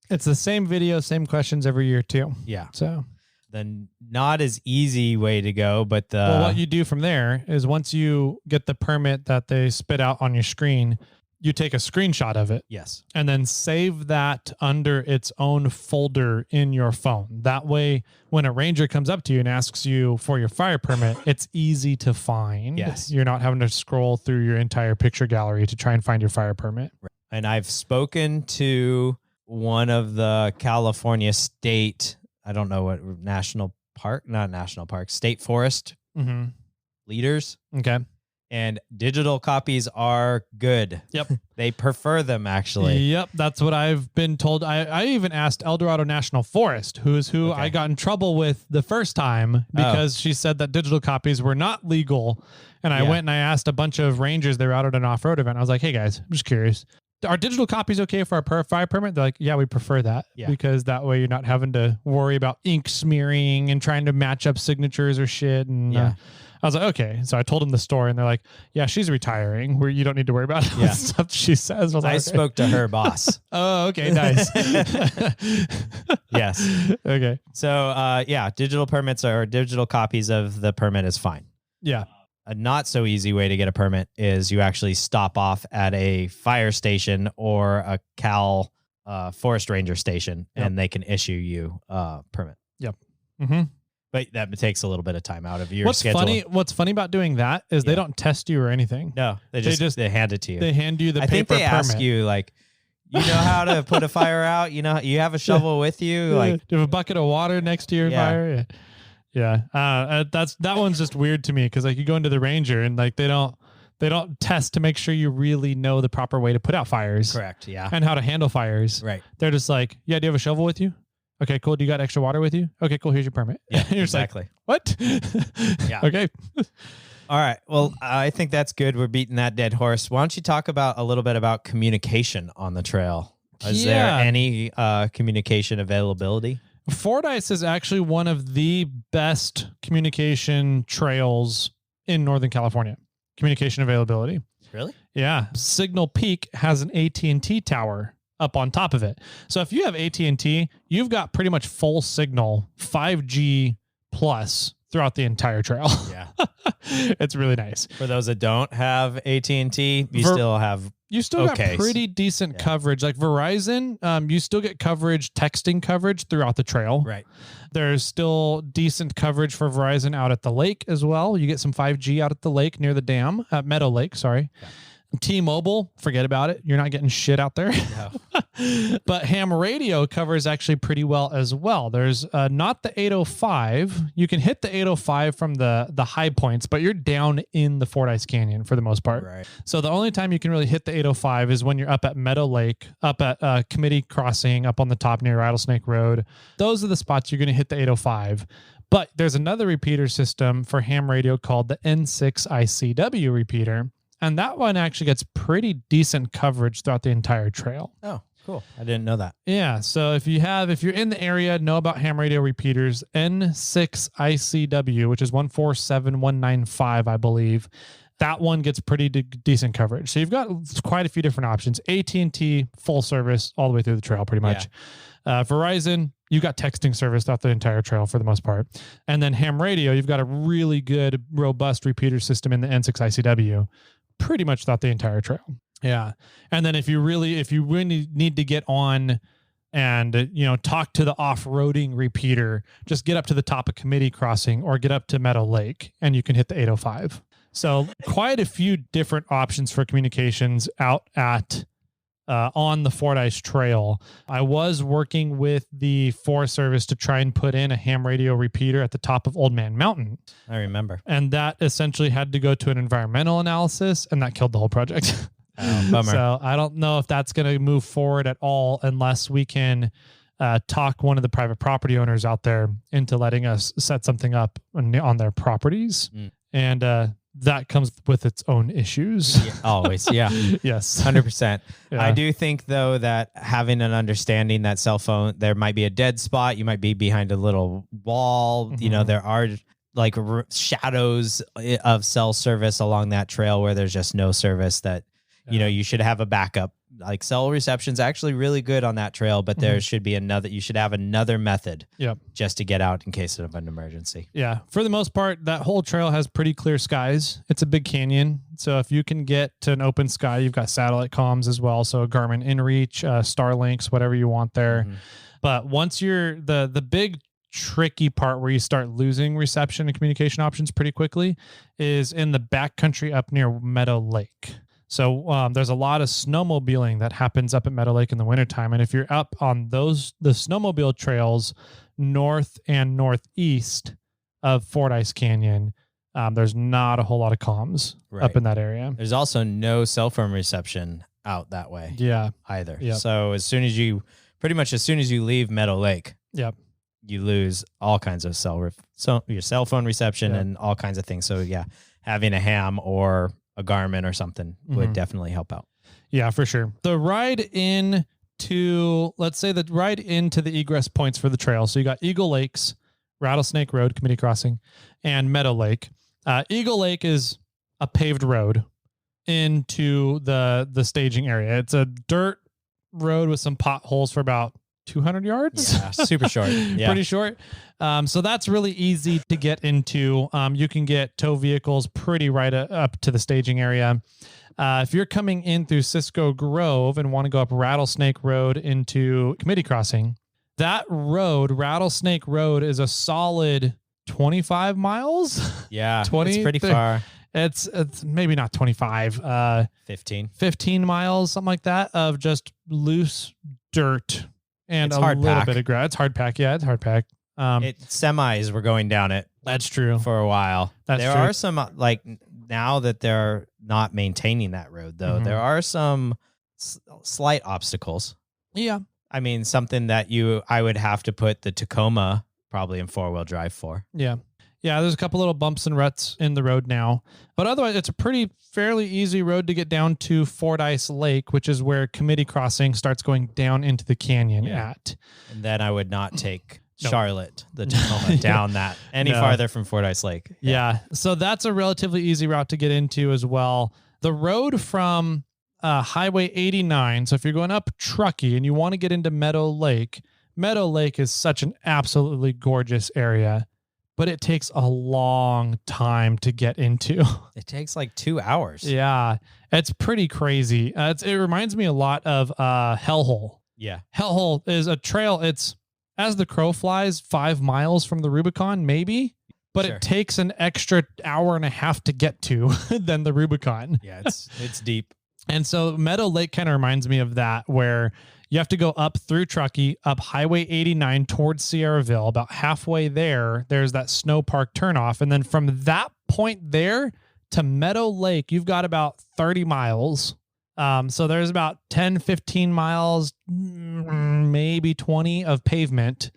It's the same video, same questions every year too. Yeah. So the not as easy way to go, but what you do from there is once you get the permit that they spit out on your screen, you take a screenshot of it. Yes. And then save that under its own folder in your phone. That way, when a ranger comes up to you and asks you for your fire permit, it's easy to find. Yes. You're not having to scroll through your entire picture gallery to try and find your fire permit. And I've spoken to one of the California state, I don't know what state forest leaders. Okay. And digital copies are good. Yep. They prefer them, actually. Yep. That's what I've been told. I even asked El Dorado National Forest, who I got in trouble with the first time because she said that digital copies were not legal. And I went and I asked a bunch of rangers that were out at an off-road event. I was like, hey guys, I'm just curious. Are digital copies okay for our fire permit? They're like, yeah, we prefer that because that way you're not having to worry about ink smearing and trying to match up signatures or shit. And I was like, okay. So I told them the story, and they're like, yeah, she's retiring. Where you don't need to worry about Yeah. the stuff she says. I was like, I okay. spoke to her boss. Oh, okay, nice. Yes. Okay. So, digital permits or digital copies of the permit is fine. Yeah. A not so easy way to get a permit is you actually stop off at a fire station or a Cal forest ranger station, and they can issue you a permit. Yep. Mm-hmm. But that takes a little bit of time out of your schedule. What's funny about doing that is they don't test you or anything. No, they hand it to you. They hand you the I paper think they permit. ask you, like, you know how to put a fire out? You know, you have a shovel with you? Like, do you have a bucket of water next to your fire? Yeah. That one's just weird to me because like you go into the ranger and like they don't test to make sure you really know the proper way to put out fires. correct, yeah. And how to handle fires. Right. They're just like, yeah, do you have a shovel with you? Okay, cool. Do you got extra water with you? Okay, cool. Here's your permit. Yeah, You're exactly. Just like, what? Yeah. Okay. All right. Well, I think that's good. We're beating that dead horse. Why don't you talk a little bit about communication on the trail? Is there any communication availability? Fordyce is actually one of the best communication trails in Northern California. Communication availability. Really? Yeah. Signal Peak has an AT&T tower up on top of it. So if you have AT&T, you've got pretty much full signal, 5G plus throughout the entire trail. Yeah. It's really nice. For those that don't have AT&T, you still have got pretty decent coverage. Like Verizon, you still get coverage, texting coverage throughout the trail. Right. There's still decent coverage for Verizon out at the lake as well. You get some 5G out at the lake near the dam, Meadow Lake, sorry. Yeah. T-Mobile, forget about it. You're not getting shit out there. No. But ham radio covers actually pretty well as well. There's not the 805. You can hit the 805 from the high points, but you're down in the Fordyce Canyon for the most part. Right. So the only time you can really hit the 805 is when you're up at Meadow Lake, up at Committee Crossing, up on the top near Rattlesnake Road. Those are the spots you're going to hit the 805. But there's another repeater system for ham radio called the N6CIW Repeater. And that one actually gets pretty decent coverage throughout the entire trail. Oh, cool. I didn't know that. Yeah. So if you're in the area, know about ham radio repeaters, N6ICW, which is 147195, I believe. That one gets pretty decent coverage. So you've got quite a few different options. AT&T, full service all the way through the trail, pretty much. Yeah. Verizon, you've got texting service throughout the entire trail for the most part. And then ham radio, you've got a really good, robust repeater system in the N6ICW. Pretty much throughout the entire trail. Yeah. And then if you really need to get on and, talk to the off-roading repeater, just get up to the top of Committee Crossing or get up to Meadow Lake and you can hit the 805. So quite a few different options for communications out at on the Fordyce Trail. I was working with the Forest Service to try and put in a ham radio repeater at the top of Old Man Mountain. I remember. And that essentially had to go to an environmental analysis, and that killed the whole project. Oh, bummer. So I don't know if that's going to move forward at all unless we can talk one of the private property owners out there into letting us set something up on their properties. And that comes with its own issues. Yeah, always. Yeah. Yes. 100%. Yeah. I do think, though, that having an understanding that cell phone, there might be a dead spot. You might be behind a little wall. Mm-hmm. There are like shadows of cell service along that trail where there's just no service that, you should have a backup. Like cell reception's actually really good on that trail, but there should be you should have another method just to get out in case of an emergency. Yeah. For the most part, that whole trail has pretty clear skies. It's a big canyon. So if you can get to an open sky, you've got satellite comms as well. So Garmin InReach, Starlinks, whatever you want there. But once you're the big tricky part where you start losing reception and communication options pretty quickly is in the backcountry up near Meadow Lake. So there's a lot of snowmobiling that happens up at Meadow Lake in the wintertime. And if you're up on the snowmobile trails north and northeast of Fordyce Canyon, there's not a whole lot of comms up in that area. There's also no cell phone reception out that way either. Yep. So as soon as you leave Meadow Lake, you lose all kinds of your cell phone reception and all kinds of things. So having a ham or a Garmin or something would definitely help out. Yeah, for sure. The ride into the egress points for the trail. So you got Eagle Lakes, Rattlesnake Road, Committee Crossing, and Meadow Lake. Eagle Lake is a paved road into the staging area. It's a dirt road with some potholes for about 200 yards. Yeah, super short. Yeah. Pretty short. So that's really easy to get into. You can get tow vehicles pretty right up to the staging area. If you're coming in through Cisco Grove and want to go up Rattlesnake Road into Committee Crossing, that road, Rattlesnake Road, is a solid 25 miles. Yeah, 20, it's pretty far. It's maybe not 25. 15 miles, something like that, of just loose dirt and It's a hard little pack. bit of grass. It's hard pack. Yeah, it's hard pack. Semis were going down it That's true. for a while. That's there true. are some like now that they're not maintaining that road though. There are some slight obstacles. Yeah. I mean, something that I would have to put the Tacoma probably in 4-wheel drive for. Yeah. Yeah, there's a couple little bumps and ruts in the road now. But otherwise, it's a fairly easy road to get down to Fordyce Lake, which is where Committee Crossing starts going down into the canyon at. And then I would not take No. Charlotte, the Tacoma, down that any No. farther from Fordyce Lake. Yeah. So that's a relatively easy route to get into as well. The road from Highway 89, so if you're going up Truckee and you want to get into Meadow Lake is such an absolutely gorgeous area, but it takes a long time to get into. It takes like 2 hours. Yeah, it's pretty crazy. It reminds me a lot of Hellhole. Yeah. Hellhole is a trail. It's, as the crow flies, 5 miles from the Rubicon, maybe, but Sure. it takes an extra hour and a half to get to than the Rubicon. Yeah, it's deep. And so Meadow Lake kind of reminds me of that, where you have to go up through Truckee, up Highway 89 towards Sierraville. About halfway there's that snow park turnoff. And then from that point there to Meadow Lake, you've got about 30 miles. So there's about 10, 15 miles, maybe 20 of pavement,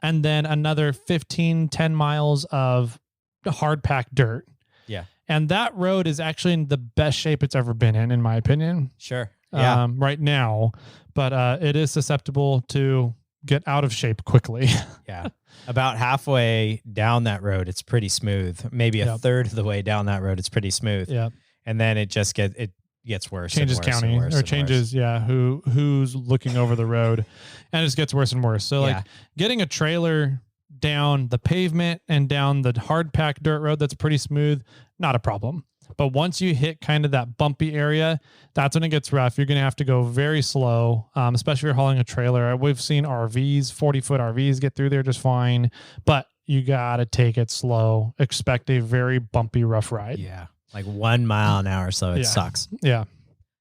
and then another 15, 10 miles of hard packed dirt. Yeah. And that road is actually in the best shape it's ever been in my opinion. Sure. Yeah. Right now, but it is susceptible to get out of shape quickly. Yeah. About halfway down that road, it's pretty smooth. Maybe a third of the way down that road, it's pretty smooth. Yeah. And then it just gets worse. Changes and worse county and worse or and changes. worse. Yeah. Who's looking over the road, and it just gets worse and worse. So Yeah. like getting a trailer down the pavement and down the hard packed dirt road that's pretty smooth, not a problem. But once you hit kind of that bumpy area, that's when it gets rough. You're going to have to go very slow, especially if you're hauling a trailer. We've seen RVs, 40-foot RVs get through there just fine, but you got to take it slow. Expect a very bumpy, rough ride. Yeah. Like 1 mile an hour. So it sucks. Yeah.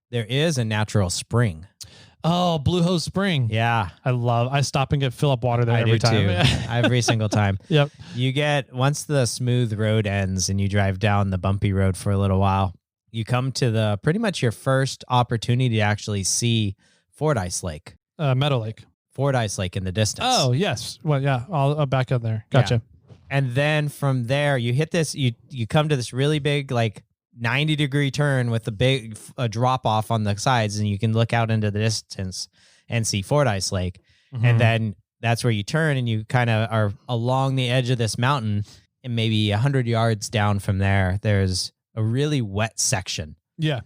There is a natural spring. Oh, Blue Hose Spring. Yeah. I stop and fill up water there I every do time. too. Every single time. Yep. You get, once the smooth road ends and you drive down the bumpy road for a little while, you come to pretty much your first opportunity to actually see Fordyce Lake. Meadow Lake. Fordyce Lake in the distance. Oh, yes. Well, yeah. I'll back up there. Gotcha. Yeah. And then from there, you hit this, you come to this really big, like 90-degree turn with a drop off on the sides, and you can look out into the distance and see Fordyce Lake. Mm-hmm. And then that's where you turn and you kind of are along the edge of this mountain, and maybe 100 yards down from there, there's a really wet section. Yeah.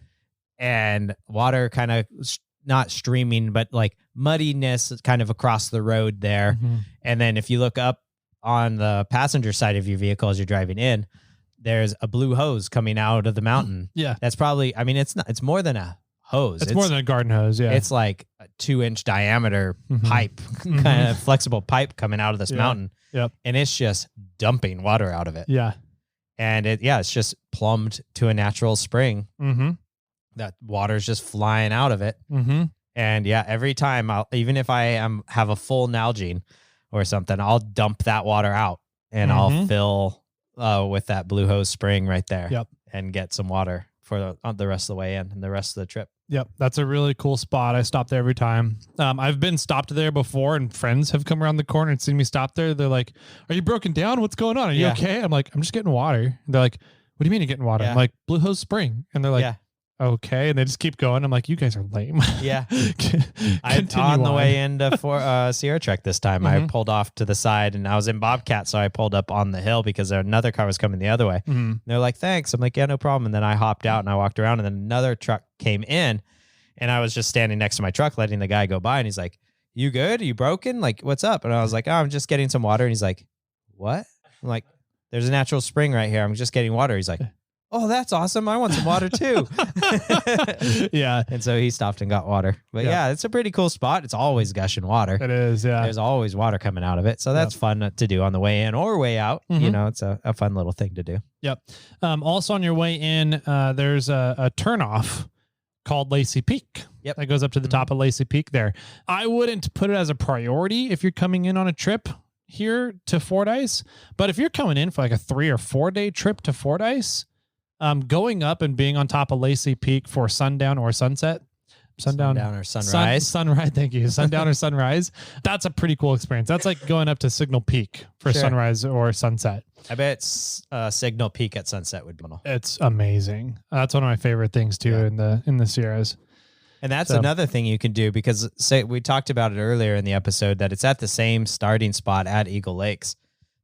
And water kind of not streaming, but like muddiness kind of across the road there. Mm-hmm. And then if you look up on the passenger side of your vehicle as you're driving in, there's a blue hose coming out of the mountain. Yeah. That's probably, I mean, it's more than a hose. It's more than a garden hose. Yeah. It's like a 2-inch diameter Mhm. pipe, Mhm. kind of flexible pipe coming out of this Yeah. mountain. Yep. And it's just dumping water out of it. Yeah. And it's just plumbed to a natural spring. Mm-hmm. That water's just flying out of it. Mm-hmm. And every time even if I have a full Nalgene or something, I'll dump that water out and I'll fill with that blue hose spring right there. Yep. And get some water for the rest of the way in and the rest of the trip. Yep. That's a really cool spot. I stop there every time. I've been stopped there before, and friends have come around the corner and seen me stop there. They're like, "Are you broken down? What's going on? Are you Yeah. okay?" I'm like, "I'm just getting water." They're like, "What do you mean you're getting water?" Yeah. I'm like, "Blue hose spring." And they're like, Yeah. okay. And they just keep going. I'm like, you guys are lame. Yeah. Continue on the way into Sierra Trek this time, I Mhm. pulled off to the side and I was in Bobcat. So I pulled up on the hill because another car was coming the other way. Mhm. They're like, thanks. I'm like, yeah, no problem. And then I hopped out and I walked around and then another truck came in and I was just standing next to my truck, letting the guy go by. And he's like, you good? Are you broken? Like, what's up? And I was like, oh, I'm just getting some water. And he's like, what? I'm like, there's a natural spring right here. I'm just getting water. He's like, oh, that's awesome. I want some water too. Yeah. And so he stopped and got water. But Yeah. yeah, it's a pretty cool spot. It's always gushing water. It is. Yeah. There's always water coming out of it. So that's fun to do on the way in or way out. Mhm. You know, it's a fun little thing to do. Yep. Also on your way in, there's a turnoff called Lacey Peak. Yep. That goes up to the top of Lacey Peak there. I wouldn't put it as a priority if you're coming in on a trip here to Fordyce, but if you're coming in for like a 3 or 4 day trip to Fordyce, going up and being on top of Lacey Peak for sundown or sunset, sundown or sunrise. sunrise. Thank you. Sundown or sunrise. That's a pretty cool experience. That's like going up to Signal Peak for Sure. sunrise or sunset. I bet Signal Peak at sunset would be cool. It's amazing. That's one of my favorite things too Yeah. in the Sierras. And that's So- another thing you can do because we talked about it earlier in the episode that it's at the same starting spot at Eagle Lakes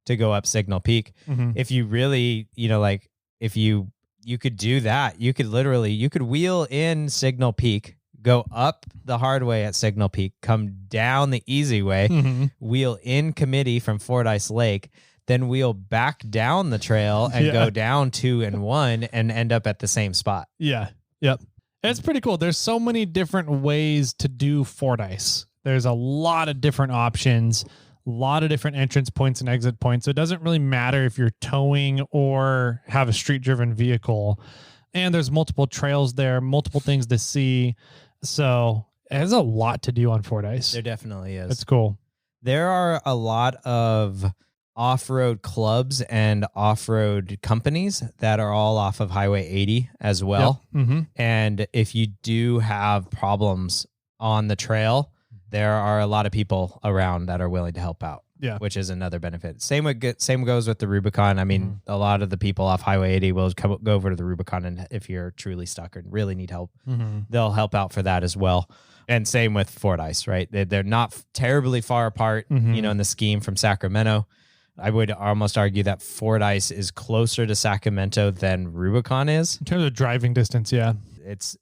to go up Signal Peak. Mhm. If you really, like if you could do that, you could wheel in Signal Peak, go up the hard way at Signal Peak, come down the easy way, Mhm. wheel in Committee from Fordyce Lake, then wheel back down the trail and Yeah. go down 2 and 1 and end up at the same spot. Yeah. Yep. It's pretty cool. There's so many different ways to do Fordyce. There's a lot of different options, a lot of different entrance points and exit points. So it doesn't really matter if you're towing or have a street driven vehicle. And there's multiple trails there, multiple things to see. So there's a lot to do on Fordyce. There definitely is. It's cool. There are a lot of off-road clubs and off-road companies that are all off of Highway 80 as well. Yep. Mm-hmm. And if you do have problems on the trail, there are a lot of people around that are willing to help out. Yeah. Which is another benefit. Same goes with the Rubicon. I mean, a lot of the people off Highway 80 will go over to the Rubicon, and if you're truly stuck and really need help, Mm-hmm. they'll help out for that as well. And same with Fordyce, right? They're not terribly far apart, Mhm. in the scheme from Sacramento. I would almost argue that Fordyce is closer to Sacramento than Rubicon is. In terms of driving distance, yeah.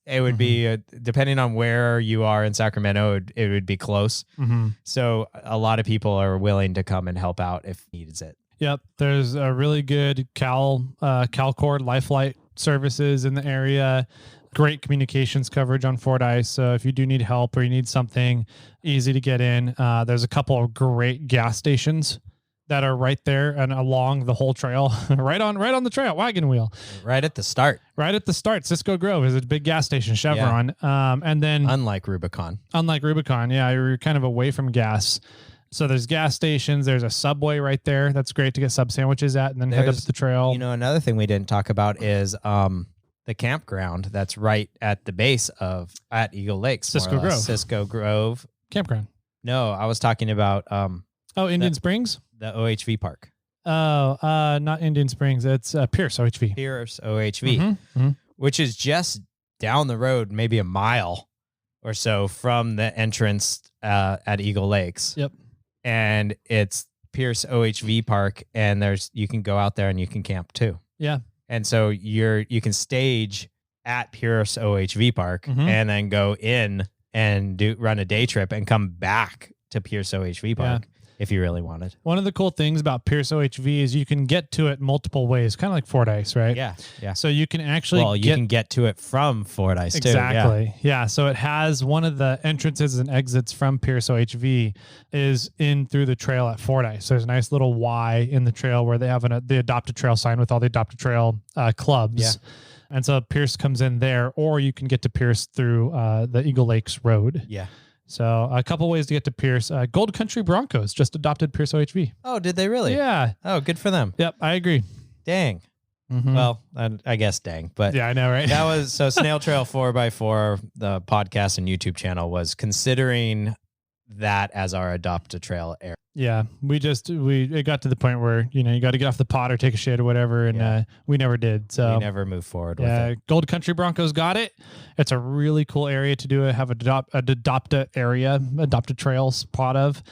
It would be depending on where you are in Sacramento, it would be close. Mm-hmm. So a lot of people are willing to come and help out if needs it. Yep. There's a really good CalCord Lifeline services in the area. Great communications coverage on Fordyce. So if you do need help or you need something easy to get in, there's a couple of great gas stations that are right there and along the whole trail, right on the trail, wagon wheel. Right at the start, Right at the start, Cisco Grove is a big gas station, Chevron. And then unlike Rubicon. unlike Rubicon, yeah, you're kind of away from gas. So there's gas stations. There's a Subway right there. That's great to get sub sandwiches at and then head up There's- the trail. Another thing we didn't talk about is the campground that's right at the base at Eagle Lakes. more or Cisco less. Grove. Cisco Grove. Campground. No, I was talking about Oh, Indian Springs? the OHV park. Oh, not Indian Springs. It's Pierce OHV. Pierce OHV, Mhm, mhm. which is just down the road, maybe a mile or so from the entrance at Eagle Lakes. Yep. And it's Pierce OHV park, and you can go out there and you can camp too. Yeah. And so you can stage at Pierce OHV park Mhm. and then go in and run a day trip and come back to Pierce OHV park if you really wanted. One of the cool things about Pierce OHV is you can get to it multiple ways, kind of like Fordyce, right? Yeah. Yeah. So you can actually You can get to it from Fordyce too. exactly. Yeah. So it has one of the entrances and exits from Pierce OHV is in through the trail at Fordyce. So there's a nice little Y in the trail where they have the adopted trail sign with all the adopted trail clubs. Yeah. And so Pierce comes in there, or you can get to Pierce through the Eagle Lakes Road. Yeah. So a couple ways to get to Pierce. Gold Country Broncos just adopted Pierce OHV. Oh, did they really? Yeah. Oh, good for them. Yep. I agree. Dang. Mhm. Well, I guess dang, but yeah, I know, right? that was so Snail Trail 4x4, the podcast and YouTube channel was considering that as our adopt a trail area. Yeah, it got to the point where, you got to get off the pot or take a shit or whatever, and we never did. So we never moved forward with it. Gold Country Broncos got it. It's a really cool area to do it. Have adopted trails part of.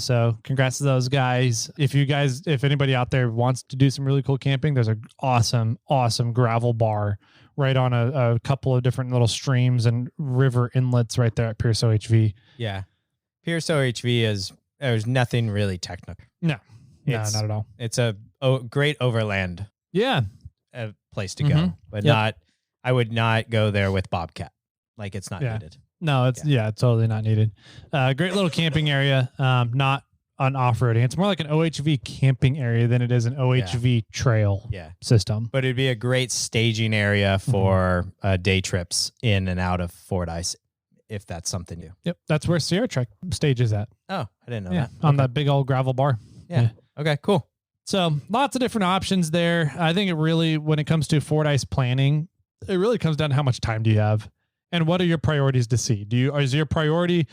So congrats to those guys. If anybody out there wants to do some really cool camping, there's an awesome gravel bar right on a couple of different little streams and river inlets right there at Pierce OHV. Yeah, Pierce OHV there's nothing really technical. No, not at all. It's a great overland place to go, but I would not go there with Bobcat. Like, it's not needed. No, it's totally not needed. Great little camping area. Not on off-roading. It's more like an OHV camping area than it is an OHV trail system. But it'd be a great staging area for day trips in and out of Fordyce, if that's something new. Yep, that's where Sierra Trek stage is at. Oh, I didn't know that. On that big old gravel bar. Yeah. Okay, cool. So lots of different options there. I think it really, when it comes to Fordyce planning, it really comes down to how much time do you have and what are your priorities to see? Is your priority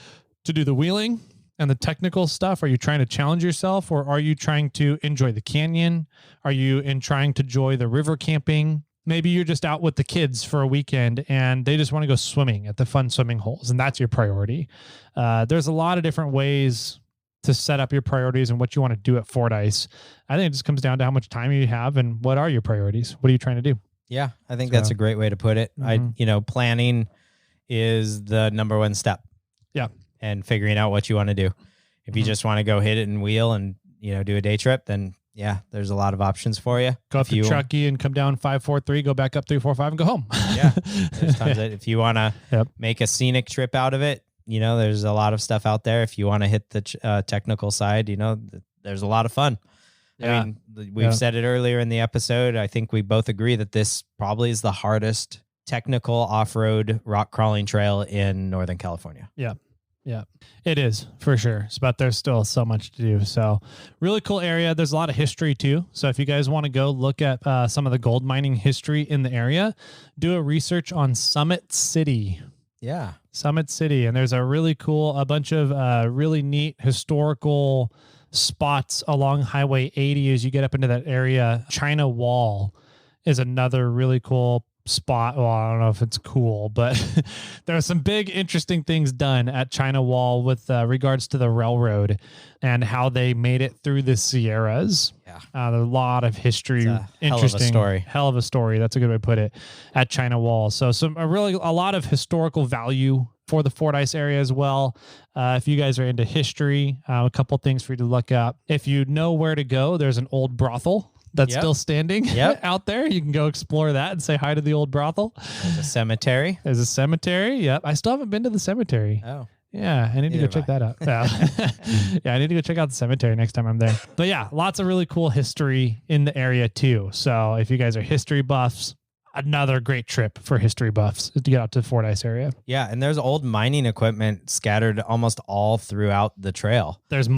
to do the wheeling and the technical stuff? Are you trying to challenge yourself, or are you trying to enjoy the canyon? Are you trying to enjoy the river camping? Maybe you're just out with the kids for a weekend and they just want to go swimming at the fun swimming holes, and that's your priority. There's a lot of different ways to set up your priorities and what you want to do at Fordyce. I think it just comes down to how much time you have and what are your priorities. What are you trying to do? Yeah, I think that's a great way to put it. Planning is the number one step. Yeah. And figuring out what you want to do. If you just want to go hit it and wheel and, do a day trip, then there's a lot of options for you. Go up to Truckee and come down 543, go back up 345 and go home. Yeah. There's tons of it. If you want to make a scenic trip out of it, there's a lot of stuff out there. If you want to hit the technical side, there's a lot of fun. Yeah. I mean, we've said it earlier in the episode. I think we both agree that this probably is the hardest technical off-road rock crawling trail in Northern California. Yeah. Yeah, it is for sure. But there's still so much to do. So really cool area. There's a lot of history too. So if you guys want to go look at some of the gold mining history in the area, do a research on Summit City. Yeah. Summit City. And there's a bunch of really neat historical spots along Highway 80 as you get up into that area. China Wall is another really cool spot. Well, I don't know if it's cool, but there are some big interesting things done at China Wall with regards to the railroad and how they made it through the Sierras. Yeah. There's a lot of history. Interesting. Hell of a story. That's a good way to put it at China Wall. So a lot of historical value for the Fordyce area as well. If you guys are into history, a couple things for you to look up. If you know where to go, there's an old brothel that's still standing out there. You can go explore that and say hi to the old brothel. There's a cemetery. Yep. I still haven't been to the cemetery. Oh. Yeah, I need to go check that out. Yeah, I need to go check out the cemetery next time I'm there. But yeah, lots of really cool history in the area too. So if you guys are history buffs, another great trip for history buffs is to get out to the Fordyce area. Yeah, and there's old mining equipment scattered almost all throughout the trail. There's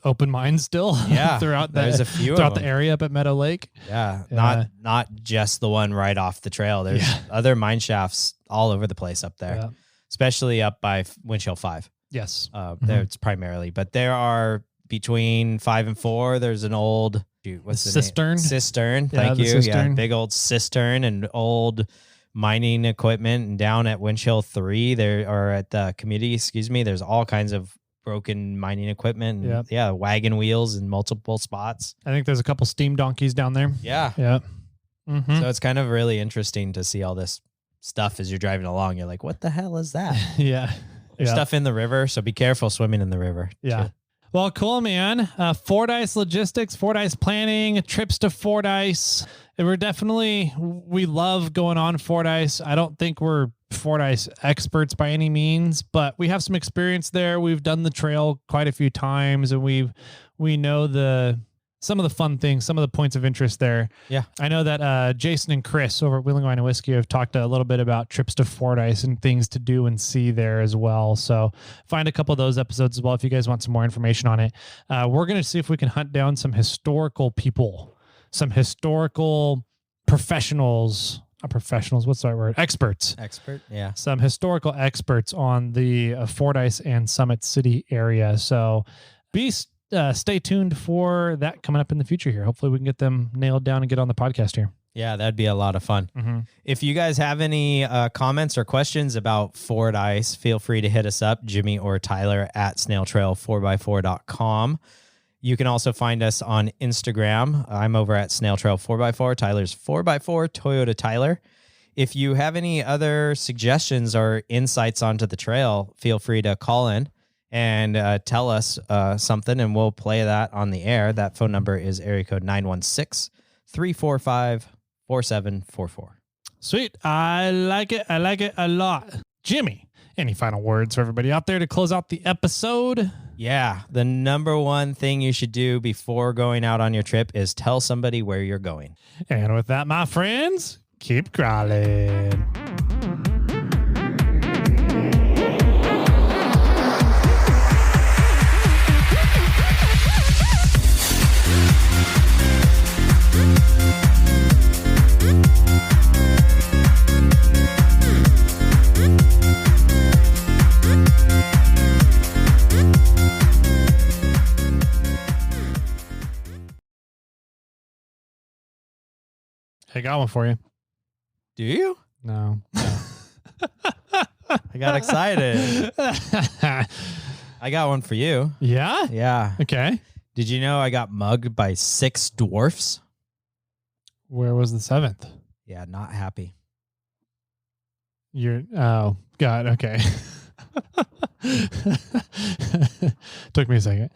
open mines still. Yeah, throughout there's a few throughout the area up at Meadow Lake. Yeah, not just the one right off the trail. There's other mine shafts all over the place up there, especially up by Winchell 5. Yes, there it's primarily, but there are between 5 and 4. There's an old cistern. Thank you. Cistern. Yeah, big old cistern and old mining equipment. And down at Winchell 3, at the community, there's all kinds of broken mining equipment. And, wagon wheels in multiple spots. I think there's a couple steam donkeys down there. Yeah. Yeah. Mm-hmm. So it's kind of really interesting to see all this stuff as you're driving along. You're like, what the hell is that? Yeah. There's stuff in the river, so be careful swimming in the river. Yeah. Too. Well, cool, man. Fordyce Logistics, Fordyce Planning, trips to Fordyce. We love going on Fordyce. I don't think we're Fordyce experts by any means, but we have some experience there. We've done the trail quite a few times, and we know some of the fun things, some of the points of interest there. Yeah. I know that Jason and Chris over at Wheeling Wine and Whiskey have talked a little bit about trips to Fordyce and things to do and see there as well. So find a couple of those episodes as well if you guys want some more information on it. We're going to see if we can hunt down some historical people, some historical professionals. Not professionals, what's the right word? Experts. Yeah. Some historical experts on the Fordyce and Summit City area. So stay tuned for that coming up in the future here. Hopefully we can get them nailed down and get on the podcast here. Yeah, that'd be a lot of fun. Mm-hmm. If you guys have any comments or questions about Fordyce, feel free to hit us up, Jimmy or Tyler at snailtrail4x4.com. You can also find us on Instagram. I'm over at snailtrail4x4. Tyler's 4x4 Toyota Tyler. If you have any other suggestions or insights onto the trail, feel free to call in and tell us something, and we'll play that on the air. That phone number is area code 916-345-4744. Sweet. I like it. I like it a lot. Jimmy, any final words for everybody out there to close out the episode? Yeah, the number one thing you should do before going out on your trip is tell somebody where you're going. And with that, my friends, keep crawling. I got one for you. Do you? No. I got excited. I got one for you. Yeah? Yeah. Okay. Did you know I got mugged by 6 dwarfs? Where was the 7th? Yeah, not happy. Oh, God. Okay. Took me a second.